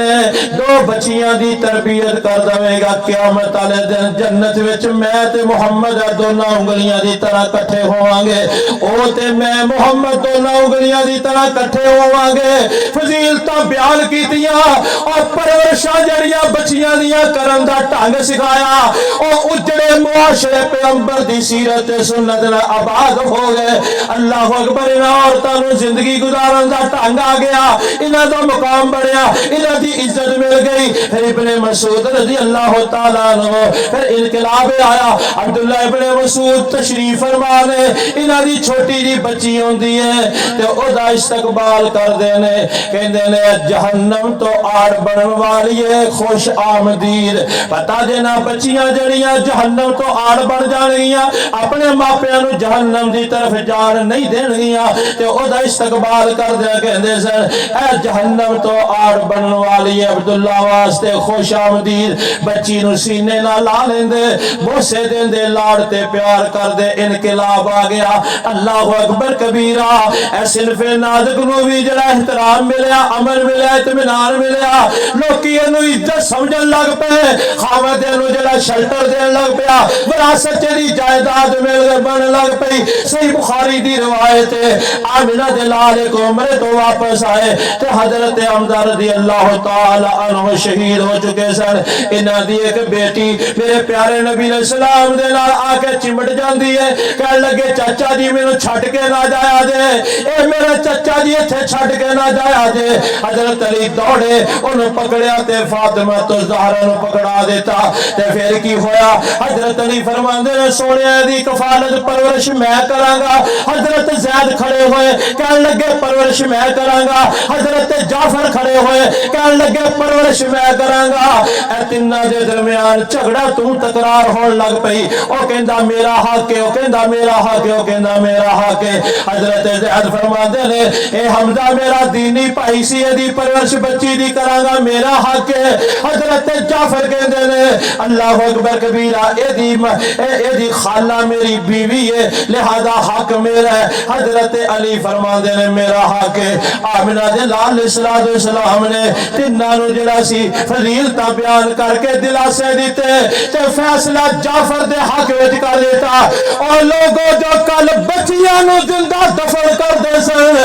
S1: دو بچیاں دی تربیت کر دے گا قیامت والے دن جنت وچ میں تے محمد دونوں انگلیاں دی طرح کٹھے ہوواں گے او تے میں محمد دونوں انگلیاں دی طرح کٹھے ہوواں گے فضیلتاں بیان کیتیاں اور پرورشاں جڑیاں بچیاں دیاں کرن دا ڈھنگ سکھایا او اجڑے معاشرے پیغمبر دی سیرت سنت نال آباد ہو گئے اللہ اکبر انہاں عورتاں نوں زندگی گزارن دا ڈھنگ آ گیا انہاں دا مقام بڑھیا انہاں دی عزت مل گئی پھر ابن مسعود رضی اللہ تعالیٰ عنہ پھر انقلاب آیا عبداللہ ابن مسعود تشریف فرما نے انہاں دی چھوٹی جی بچی ہوندی ہے تے او دا استقبال کر دینے کہندے نے جہنم تو آڑ بنن والی ہے خوش آمدید پتا دینا بچیاں جڑیاں جہنم تو آڑ بن جانگیاں اپنے ماپیاں نو جہنم دی طرف جان نہیں دینگیاں تے او دا استقبال کر دے کہندے سن اے جہنم تو آڑ بنن والی ہے عبداللہ واسطے خوش آمدید بچی نو سینے نہ لا لیندے بوسے دیندے لاڑتے پیار کر دے انقلاب آ گیا اللہ اکبر کبیرہ اے صنف نازک نو بھی جڑا احترام ملیا امن ملیا اطمینان ملیا لوکی انو عزت سمجھن لگ پے خاوند انو جڑا شلٹر دین لگ پیا وراثت دی جائیداد مل بن لگ پئی صحیح بخاری دی روایت ہے آمنہ دے لال کو عمرے تو واپس آئے تے حضرت حمزہ رضی اللہ تعالی عنہ شہید ہو چکے سن انہاں دی ایک بیٹی میرے پیارے نبی علیہ السلام دے نال آ کے چمٹ جاندی ہے کہنے لگے چاچا جی مینوں چھڈ کے نہ جایا جے اے میرے چاچا جی ایتھے چھڈ کے نہ جایا جے حضرت علی دوڑے انہوں پکڑیا تے فاطمہ تو زہرا نو پکڑا دیتا تے پھر کی ہویا حضرت علی فرماندے نے سونے دی کفالت پرورش میں کراں گا حضرت زید کھڑے ہوئے کہنے لگے پرورش میں کراں گا حضرت جعفر کھڑے ہوئے کہنے لگے پرورش میں کراں گا اے تیناں دے درمیان جھگڑا تو تکرار ہون لگ پئی او کہندا میرا حق ہے او کہندا میرا حق ہے او کہندا میرا حق ہے حضرت زید فرماندے نے اے حمزہ میرا دینی بھائی سی دی پرورش بچی دی کراں گا میرا حق ہے حضرت جعفر کہندے نے اللہ اکبر کبیرہ اے دی خالہ میری بیوی ہے لہذا حق میرا ہے حضرت علی فرماندے نے میرا حق ہے آمنہ دے لال علیہ السلام نے تیناں نو جڑا سی فضیلتاں بیان کر کے دلاسے دیتے تے فیصلہ جعفر دے حق وچ کر دیتا اور لوگوں جو کل بچیاں نو زندہ دفن کر دے سن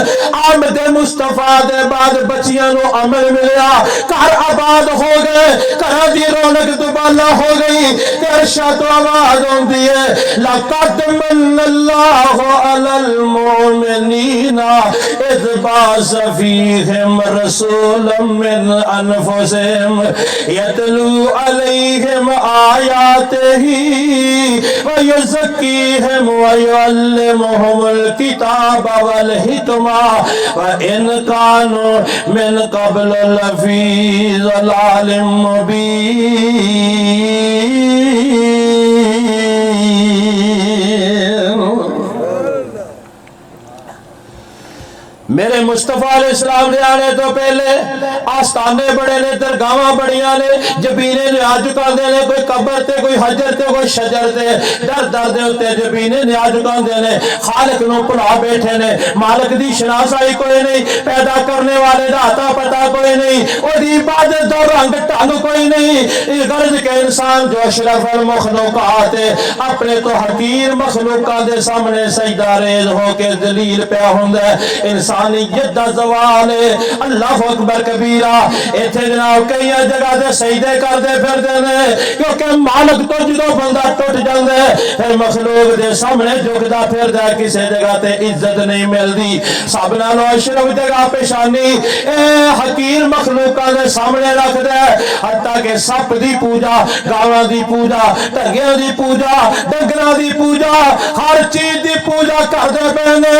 S1: آمد مصطفیٰ دے بعد بچیاں نو عمل ملیا گھر آباد ہو گئے گھر دی رونق دوبالا ہو گئی ترشا تو آواز ہوندی ہے لقد من اللہ علی المؤمنین اذ بعث فیہم رسولا من انفسہم یتلو علیہم آیاتہ ویزکیہم ویعلمہم الکتاب والحکمہ وَإِنْ كَانُوا مِنْ قَبْلُ لَفِي ضَلَالٍ مُبِينٍ میرے مصطفیٰ علیہ السلام نے آنے تو پہلے آستانے بڑے نے درگاواں بڑیاں نے جبینے نے آج چکا دے نے کوئی قبر تے کوئی حجر تے کوئی شجر تے در در دے ہوتے جبینے نے آج چکا دے نے خالق نو پڑھا بیٹھے نے مالک دی شناسائی کوئی نہیں پیدا کرنے والے دا عطا پتا کوئی نہیں او دی عبادت دو رنگ ٹانگ کوئی نہیں غرض کے انسان جو اشرف المخلوقات اپنے تو حقیر مخلوقات دے سامنے سجدہ ریز ہو کے ذلیل پہ ہوندا ہے انسانیت سید دا زوال ہے۔ اللہ اکبر کبیرہ۔ ایتھے جناب کئی جگہ دے سجدے کردے پھر دینے کیونکہ مالک تو جدو بندہ ٹوٹ جاندے پھر مخلوق دے سامنے جھکدا پھر دے کسی جگہ تے عزت نہیں ملدی۔ سب نالوں اشرف جگہ پیشانی اے حقیر مخلوقاں دے سامنے رکھ دے حتیٰ کہ سپ دی پوجا، گاواں دی پوجا، ٹنگیاں دی پوجا، ڈنگراں دی پوجا، ہر چیز دی پوجا کردے پہنے۔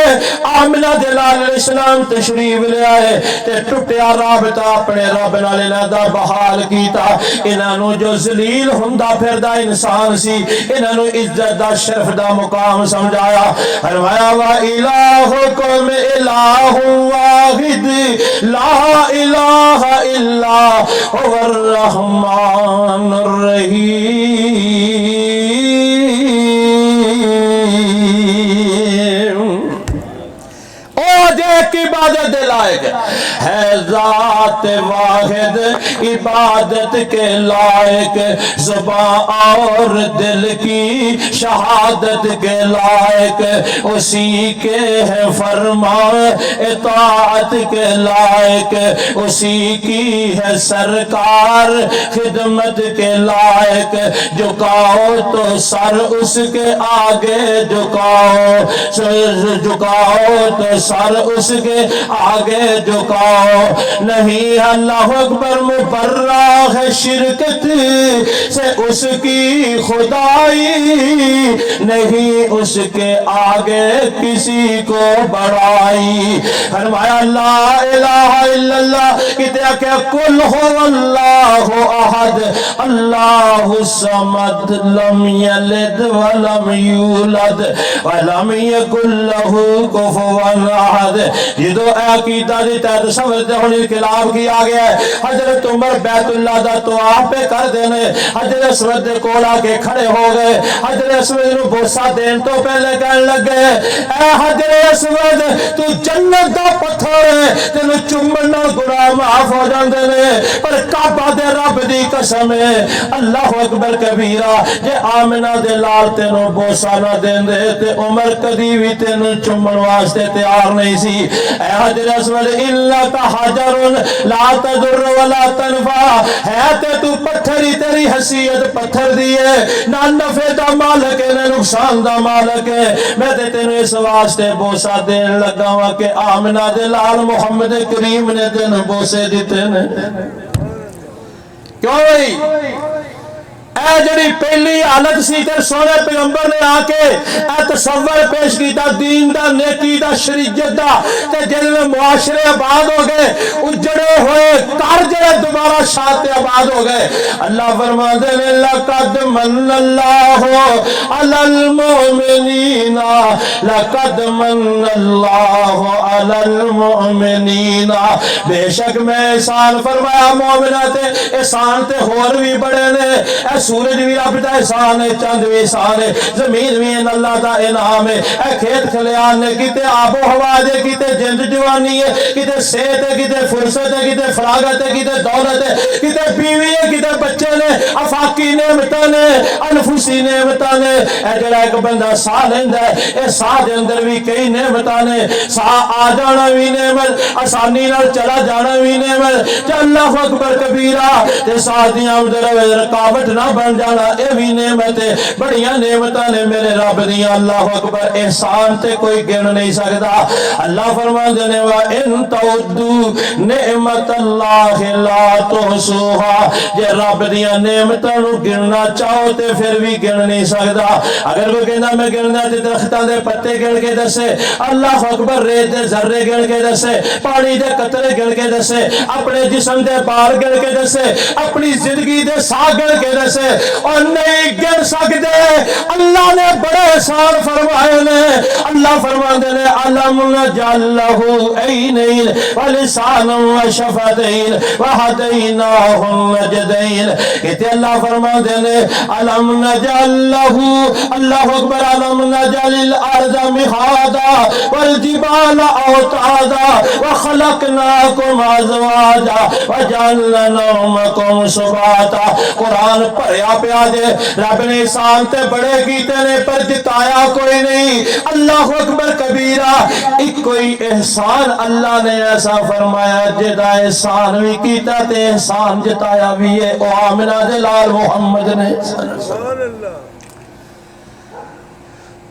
S1: آمنہ دے لال اسلام تشریف لے آئے تے ٹوٹیا رابطہ اپنے رب نال انہاں دا بحال کیتا۔ انہاں نو جو ذلیل ہوندا پھردا انسان سی انہاں نو عزت دا شرف دا مقام سمجھایا۔ فرمایا وَإِلَٰهُكُمْ إِلَٰهٌ وَاحِدٌ لَا إِلَٰهَ إِلَّا هُوَ الرَّحْمَٰنُ الرَّحِيمُ۔ ایک عبادت لائق ہے ذات واحد عبادت کے لائق، زبان اور دل کی شہادت کے لائق، اسی کے ہے فرمان اطاعت کے لائق، اسی کی ہے سرکار خدمت کے لائق۔ جھکاؤ تو سر اس کے آگے جھکاؤ، جھکاؤ تو سر اس کے آگے جھکاؤ۔ نہیں اللہ اکبر مبرہ ہے شرکت سے اس کی خدائی، نہیں اس کے آگے کسی کو بڑائی۔ فرمایا لا الہ الا اللہ کہتے کہ کل ہو اللہ احد اللہ الصمد لم یلد ولم یولد ولم یکن لہ کفوا احد۔ یہ دو عقیدہ دی تحت سمجھتے ہونے انقلاب کیا گیا ہے۔ حضرت عمر بیت اللہ دا طواف پہ کر دینے، حضرت اسود دے کولا کے کھڑے ہو گئے، حضرت اسود نو بوسہ دین تو پہلے کہنے لگے اے حضرت اسود تو جنت دا پتھر ہے تینو چمنا گناہ معاف ہو جاندے نے، پر کعبہ دے رب دی قسم ہے اللہ اکبر کبیرہ جے آمنہ دے لال تینو بوسہ نہ دین دے تے عمر کدی بھی تینو چمن واسطے تیار نہیں سی۔ اے حضرت اسود اللہ کا حجر لا تضر ولا تنفع، ہے تے تو پتھر ہی تیری حیثیت پتھر دیئے، نہ نفع دا مالک ہے نہ نقصان دا مالک ہے۔ میں تے تینو اس واسطے بوسہ دین لگا ہوا کہ آمنہ دے لال محمد کریم نے تینو بوسے دیتے نے۔ کیوں بھئی اے جڑی پہلی حالت سی تے سونے پیغمبر نے آ کے اے تصور پیش کیتا دین دا نیکی دا شریعت دا تے جن میں معاشرے آباد ہو گئے اجڑے ہوئے کار جڑے دوبارہ شاتے آباد ہو گئے۔ اللہ فرماتے ہیں لَقَدْ مَنَّ اللَّهُ عَلَى الْمُؤْمِنِينَ لَقَدْ مَنَّ اللَّهُ عَلَى الْمُؤْمِنِينَ، بے شک میں احسان فرمایا مومنہ تے احسان تے ہور بھی بڑے نے۔ اے سورج بھی رب دا احسان ہے، چاند بھی احسان ہے، زمین بھی اللہ دا انعام ہے، اے کھیت کھلیان نے کتے آب و ہوا دے، کتے جند جوانی ہے، کتے صحت ہے، کتے فرصت ہے، کتے فراغت ہے، کتے دولت ہے، کتے بیوی ہے، کتے بچے نے، افاقی نعمتاں نے، انفسی نعمتاں نے۔ اے جڑا ایک بندہ سا لیندا ہے، اے سا دے اندر بھی کئی نعمتاں نے، سا آ جانا بھی نعمت، آسانی نال چلا جانا بھی نعمت، تے اللہ اکبر کبیرہ تے سا دیاں اندر رکاوٹ نہ بن جانا اے بھی نعمت ہے۔ بڑیاں نعمتاں نے میرے رب دیاں اللہ اکبر، احسان تے کوئی گن نہیں سکتا۔ اللہ فرماندے نے وَإِن تَعُدُّوا نِعْمَتَ اللَّهِ لَا تُحْصُوهَا، جے رب دیاں نعمتاں نو گننا چاہو تے پھر بھی گن نہیں سکتا۔ اگر کوئی کہنا میں گننا تے درختاں دے پتے گن کے دسے، اللہ اکبر ریت دے ذرے گن کے دسے، پانی دے قطرے گن کے دسے، اپنے جسم دے بار گن کے دسے، اپنی زندگی دے سا گن کے دسے اور نہیں گر سکتے۔ اللہ نے بڑے احسان فرمائے نے۔ اللہ فرماتے نے علم نجعل لہ عینین ولسانا وشفتین وہدیناہ النجدین، کہتے اللہ فرماتے نے علم نجعل لہ، اللہ اکبر، علم نجعل الارض مہادا والجبال اوتادا وخلقناکم ازواجا وجعلنا نومکم سباتا۔ قرآن پڑھیا پیا جے رب نے احسان تے بڑے کیتے نے پر جتایا کوئی نہیں۔ اللہ اکبر کبیرہ۔ ایک کوئی احسان اللہ نے ایسا فرمایا جدا احسان بھی کیتا تے احسان جتایا بھی ہے، او آمنہ دے لال محمد نے۔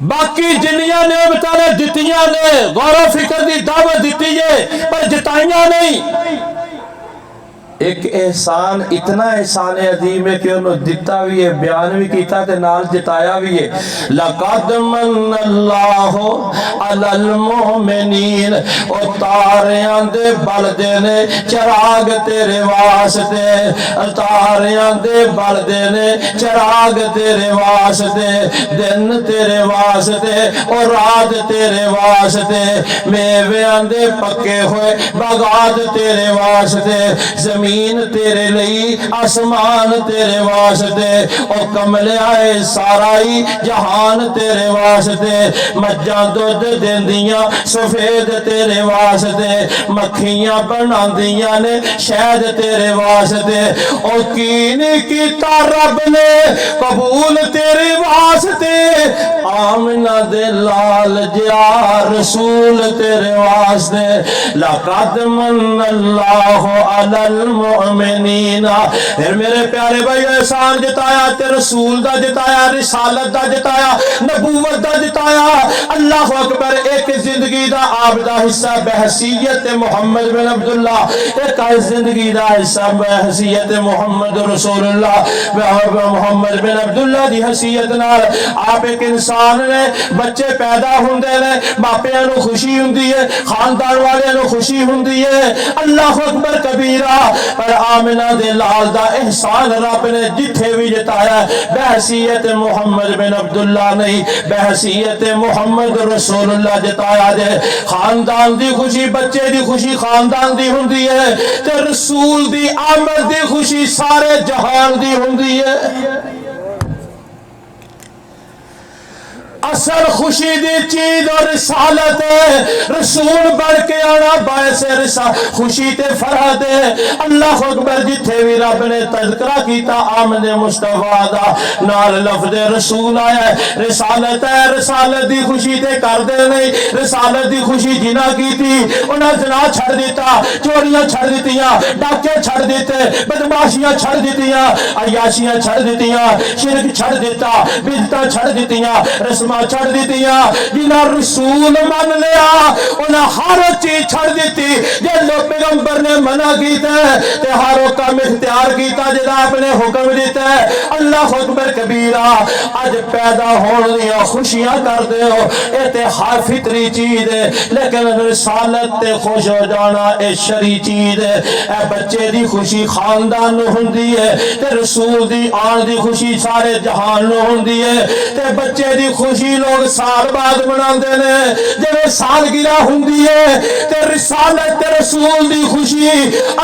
S1: باقی جنیاں نے بتانے دتیاں نے غور و فکر دی دعوت دیتی ہے پر جتائیاں نہیں۔ ایک احسان اتنا احسان عظیم ہے کہ انہوں دیتا بھی ہے، بیان بھی کیتا تے نال جتایا بھی ہے۔ لَقَدْ مَنَّ اللَّهُ عَلَى الْمُؤْمِنِينَ، او تاریاں دے بل دینے چراغ تیرے واسطے، تاریاں دے بل دینے چراغ تیرے واسطے، دن تیرے واسطے اور رات تیرے واسطے، میویاں دے پکے ہوئے باغات تیرے واسطے، زمین تیرے لئی آسمان تیرے واسطے، اور کملے آئے سارائی جہان تیرے واسطے، مجھاں دودھ دیندیاں سفید تیرے واسطے، مکھیاں بناندیاں نے شہد تیرے واسطے، اور کین کیتا رب نے قبول تیرے واسطے، آمنہ دے لال جا رسول تیرے واسطے۔ لَقَدْ مَنَّ اللَّهُ عَلَى الْمُؤْمِنِينَ، پھر میرے پیارے بھائی احسان جتایا تے رسول دا جتایا، رسالت دا جتایا، نبوت دا جتایا۔ اللہ اکبر۔ ایک زندگی دا آپ دا حصہ بحثیت محمد بن عبداللہ، ایک زندگی دا حصہ بحثیت محمد رسول اللہ، محمد بن عبداللہ دی حیثیت نال آپ ایک انسان نے بچے پیدا ہوندے نے، باپیاں نو خوشی ہوندی ہے، خاندان والے نو خوشی ہوندی ہے۔ اللہ اکبر کبیرہ۔ پر آمنہ دے لال دا احسان رب نے جتھے بھی جتایا بحثیت محمد بن عبداللہ نہیں، بحثیت محمد رسول اللہ جتایا دے۔ خاندان دی خوشی، بچے دی خوشی خاندان دی ہوندی ہے تے رسول دی آمد دی خوشی سارے جہان دی ہوندی ہے۔ اصل خوشی دی چیز اور رسالت ہے، رسول بڑھ کے آنا باعث خوشی تے فرحت ہے۔ اللہ اکبر۔ جتھے بھی رب نے تذکرہ کیتا آمد مصطفیٰ دا نال لفظ رسول آیا ہے، رسالت ہے، رسالت دی خوشی تے کر دے نہیں، رسالت دی خوشی جنہ کی تھی انہاں زنا چھڑ دیتا، چوریاں چھڑ دیتیاں، ڈاکے چھڑ دیتے، بدماشیاں چھڑ دیتیاں، عیاشیاں چھڑ دیتیاں، شرک چھڑ دیتا، بدعتاں چھڑ دیتیاں، رسماں چھڑ دیتیاں۔ جنہاں رسول من لیا انہاں ہر چیز چھڑ دیتی، جنہوں پیغمبر نے منع کیتا ہے تے ہر حکم اختیار کیتا جدا آپ نے حکم دیتا ہے۔ اللہ اکبر کبیرہ۔ آج پیدا ہون دیا خوشیاں کر دے ہو، اے تے ہر فطری چیز ہے، لیکن رسالت تے خوش ہو جانا اے شرعی چیز ہے۔ اے بچے دی خوشی خاندان نو ہوندی ہے تے رسول دی آن دی خوشی سارے جہان نو ہوندی ہے، تے بچے دی خوشی لوگ سال بعد مناندے نے، جب سالگرہ ہوندی ہے تے رسالت تے رسول دی خوشی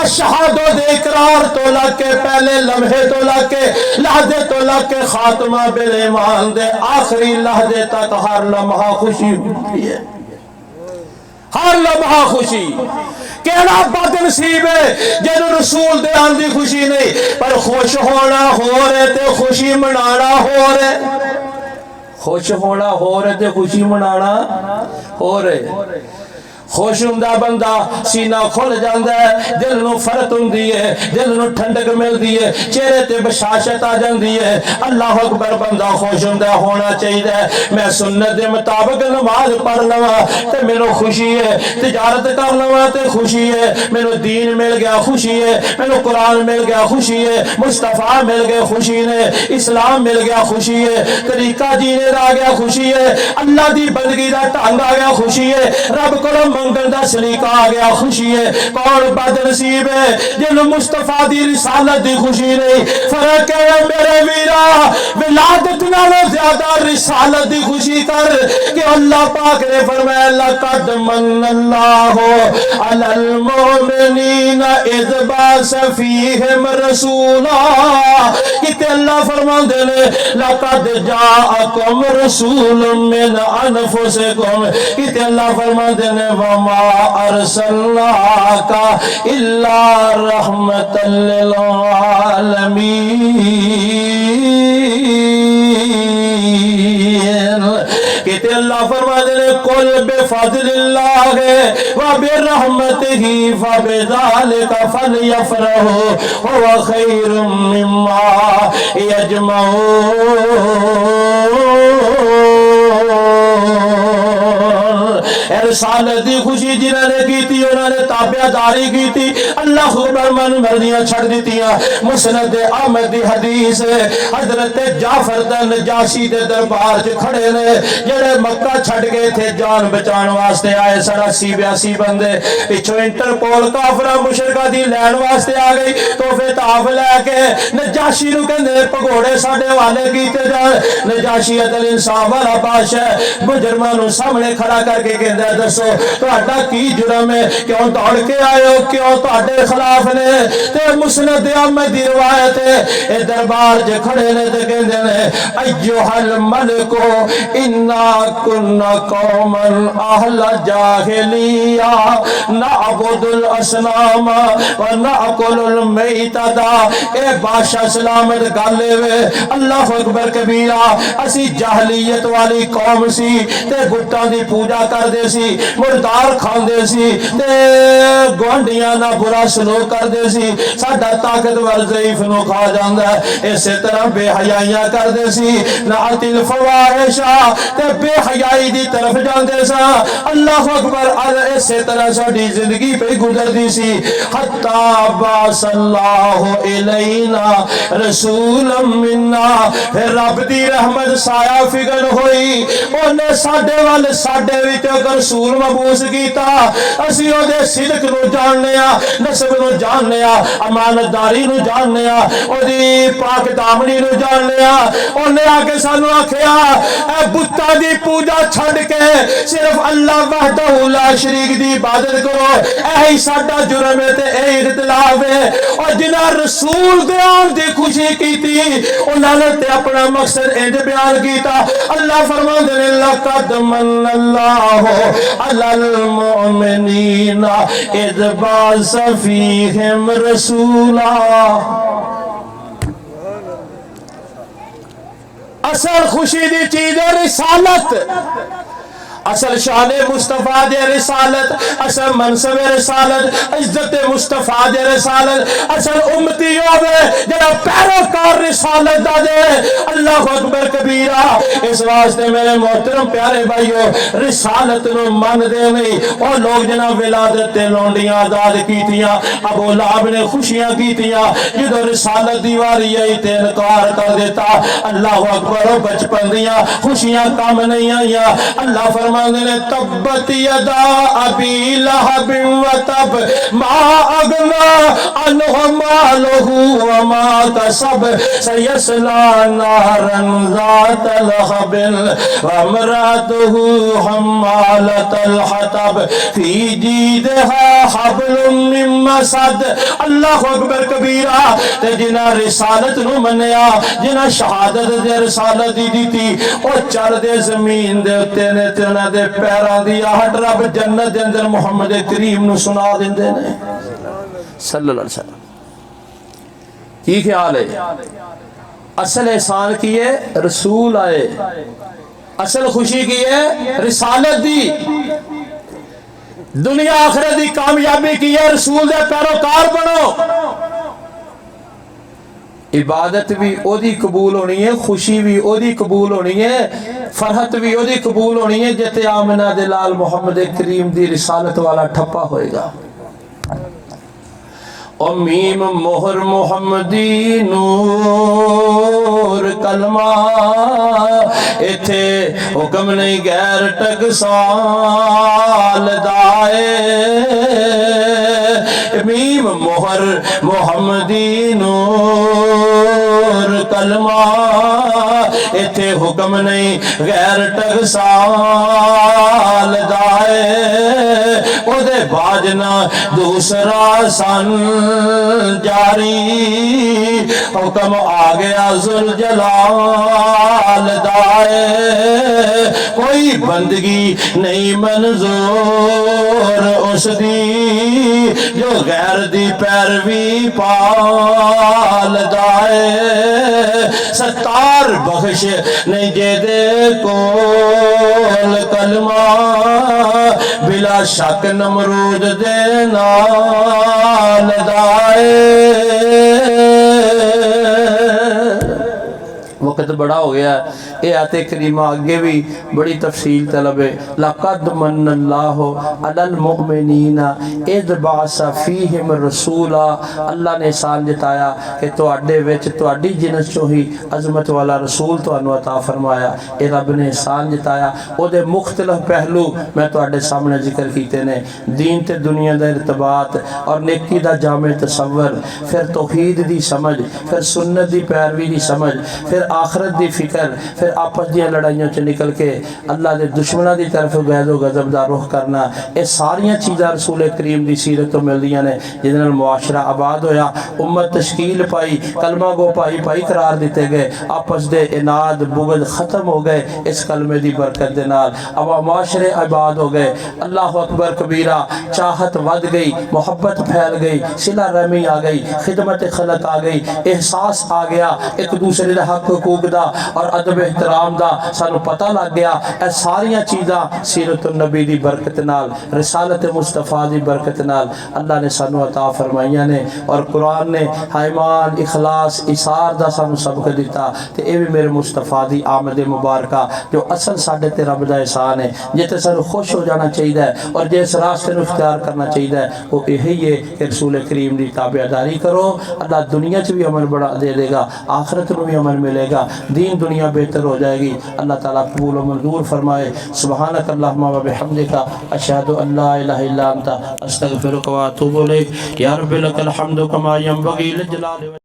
S1: اشہادو دے اقرار تو لکے پہلے لمحے تو لکے لحظے تو لکے خاتمہ بالایمان دے آخری لحظے تک ہر لمحہ خوشی ہوتی ہے، ہر لمحہ خوشی۔ کہنا بد نصیب ہے جن رسول دے آن دی خوشی نہیں، پر خوش ہونا ہو رہے تے خوشی منانا ہو رہے، خوش ہونا ہو رہے تے خوشی منانا ہو رہے۔ خوش ہوندہ بندہ سینہ کھل جاندہ ہے، دل نو فرت ہوندی ہے، دل نو ٹھنڈک مل دی ہے، چہرے تے بشاشت آ جاندی ہے۔ اللہ اکبر۔ بندہ خوش ہوندہ ہونا چاہیے، میں سنت دے مطابق نماز پڑھ لوا تے میں نو خوشی ہے، تجارت کر لوا تے خوشی ہے، میں نو دین مل گیا خوشی ہے، میں نو قرآن مل گیا خوشی ہے، مصطفیٰ مل گئے خوشی نے، اسلام مل گیا خوشی ہے، طریقہ جینے دا گیا خوشی ہے، اللہ دی بندگی دا ٹانگ آ گیا خوشی ہے، رب کو منگل دا سلیقہ آ گیا خوشی ہے۔ کون بد نصیب ہے جن مصطفیٰ دی رسالت دی خوشی نہیں۔ فرق ہے میرے ویرا، ولادت نالوں زیادہ رسالت دی خوشی کر، کہ اللہ پاک نے فرمایا لقد من اللہ علی المؤمنین اذ بعث فیہم رسولا، کہ اللہ فرماندے نے لقد جاءکم رسول من انفسکم، کہ اللہ فرماندے نے وما ارسلناک الا رحمتا للعالمین، کہ تے اللہ فرماتے ہیں قل بفضل اللہ و برحمتہ فبذلک فلیفرحوا هو خیر مما یجمعون۔ رسالت دی خوشی جنہوں نے کی تھی انہوں نے تابعداری کی تھی، اللہ خبر من مرضیاں چھڑ دیتیاں۔ مسند احمد دی حدیث حضرت جعفر دا نجاشی دے دربار چ کھڑے نے جڑے مکہ چھڑ گئے تھے جان بچان واسطے آئے سن 80-82 بندے، پچھو انٹرپول کافرہ مشرکہ دی لین واسطے آ گئی، تحفے تحف لے کے نجاشی نو کہندے پگوڑے ساڈے والے کیتے جان۔ نجاشی عدل انصاف والا بادشاہ مجرماں نو سامنے کھڑا کر کے کہندا دسو تہاڈا کی جرم ہے، کیوں دوڑ کے آئے ہو، کیوں تہاڈے خلاف نے؟ تے مسند احمد دی روایت ہے اے دربار جے کھڑے نے تے کہندے نے ایھا الملک انا کنا قوما اہل جاہلیہ نعبد الاصنام وناکل المیتۃ۔ اے بادشاہ سلامت گل وے، اللہ اکبر کبیرہ، اسی جاہلیت والی قوم سی تے بتاں دی پوجا کر دے سی، مردار کھان دے سی تے گوانڈیاں نہ برا سلوک کر دے سی، ساڈا طاقتور ضعیف نو کھا جاندا ہے، اسی طرح بے حیائیاں کر دے سی، نعت الفواحش تے بے حیائی دی طرف جاندے سا۔ اللہ اکبر، اسی طرح ساڈی زندگی پہ گزر دی سی، حتی بعث اللہ الینا رسولا منا، پھر رب دی رحمت سایہ فگن ہوئی، انہیں ساڈے وال ساڈے وچ رسول مبعوث کیتا، اسی او دے صدق نو جاننے ہاں، نسب نو جاننے ہاں، امانتداری نو جاننے ہاں، او دی پاک دامنی نو جاننے ہاں۔ انہیں آ کے سانو آکھیا اے بتاں دی پوجا چھڈ کے صرف اللہ وحدہ لا شریک دی عبادت کرو، اے ساڈا جرم ہے تے اے اختلاف ہے۔ اور جنہاں رسول دے آن دی خوشی کیتی انہاں نے تے اپنا مقصد انج بیان کیتا، اللہ فرماندے نے لقد من اللہ علی المؤمنین اذ بعث فیہم رسولا۔ اصل خوشی دی چیز ہے رسالت، اصل شان مصطفیٰ دے رسالت، اصل منصب رسالت، عزت مصطفیٰ دے رسالت، اصل امتی ہوئے جنہا پیروکار رسالت دا دے۔ اللہ اکبر کبیرہ، اس واسطے میرے محترم پیارے بھائیو، رسالت نو من دے نہیں، اور لوگ جنہا ولادت تے لونڈیاں آزاد کیتیاں، ابو لہب نے خوشیاں کیتیاں، جدو رسالت دیواری یہی تے انکار کر دیتا۔ اللہ اکبر، بچپن دیاں خوشیاں کام نہیں آئیاں۔ اللہ فرماتے نے تبت یدا ابی لہب وتب ما اغنا عنہ مالہ وما کسب سیصلی نارا ذات لہب وامرأتہ حمالۃ الحطب فی جیدہا حبل من مسد۔ اللہ اکبر کبیرہ، تے جنہ رسالت نو منیا، جنہ شہادت دے رسالت دی دیتی، اور چل دے زمین دے اتے نے تے انہاں دے پیران دی آہٹ رب جنت دے اندر محمد کریم نو سنا دیندے نے صلی اللہ علیہ وسلم۔ کی خیال ہے؟ اصل احسان کی ہے رسول آئے، اصل خوشی کی ہے رسالت دی، دنیا آخرت دی کامیابی کی ہے رسول دے پیروکار بنو۔ عبادت بھی او دی قبول ہونی ہے، خوشی بھی او دی قبول ہونی ہے، فرحت بھی او دی قبول ہونی ہے جتے آمنہ دے لال محمد کریم دی رسالت والا ٹھپا ہوئے گا۔ امیم مہر محمدی نور کلمہ ایتھے حکم نہیں غیر ٹکسال دائے۔ امیم مہر محمدی نور کلمہ ایتھے حکم نہیں غیر ٹکسال دائے۔ او دے بعد نہ دوسرا سن جاری حکم آ گیا ذوالجلال دائے کوئی بندگی نہیں منظور اس دی جو غیر دی پیروی پال دائے ستار بخش نہیں جے دے کول کلمہ بلا شک نمرود دے نال دائے وقت بڑا ہو گیا ہے اے آیت کریمہ آگے بھی بڑی تفصیل طلب ہے لَقَدْ مَنَّ اللَّهُ عَلَى الْمُؤْمِنِينَ اِذْ بَعَثَ فِيهِمْ رَسُولًا اللہ نے احسان جتایا کہ تواڈے وچ تواڈی جنس چوں ہی عظمت والا رسول تانوں عطا فرمایا اے رب نے احسان جتایا او دے مختلف پہلو میں تواڈے سامنے ذکر کیتے نے دین تے دنیا دا ارتباط اور نیکی دا جامع تصور پھر توحید دی سمجھ پھر سنت دی پیروی دی سمجھ پھر آخرت دی فکر پھر آپس دیا لڑائیوں سے نکل کے اللہ دے دشمنہ دی طرف غیظ و غضب دا رخ کرنا یہ ساریاں چیزاں رسول کریم دی سیرت تو مل دیاں نے جنہاں معاشرہ آباد ہویا امت تشکیل پائی کلمہ گو پائی قرار دیتے گئے آپس دے اناد بغض ختم ہو گئے اس کلمے دی برکت دے نال اب معاشرے آباد ہو گئے اللہ اکبر کبیرہ چاہت ود گئی محبت پھیل گئی صلہ رحمی آ گئی خدمت خلق آ گئی احساس آ گیا ایک دوسرے دا حق حقوق دا اور ادب احترام دا سانو پتہ لگ گیا اے ساریاں چیزاں سیرت النبی دی برکت نال رسالت مصطفیٰ دی برکت نال اللہ نے سانو عطا فرمائیاں نے اور قرآن نے ایمان اخلاص اثار دا سانو سبق دیتا تے اے بھی میرے مصطفیٰ دی آمد مبارکہ جو اصل ساڈے تے رب دا احسان ہے جتے سانو خوش ہو جانا چاہیے اور جس راستے نو اختیار کرنا چاہیے وہ یہی ہے کہ رسول کریم دی تابعداری کرو اللہ دنیا چ بھی عمل بڑا دے دے گا آخرت نو بھی عمل ملے گا دین دنیا بہتر ہو جائے گی اللہ تعالیٰ قبول و منظور فرمائے سبحانک اللہم و بحمدک اشہد ان لا الہ الا انت استغفرک و اتوب الیک یا رب لک الحمد کما ینبغی لجلال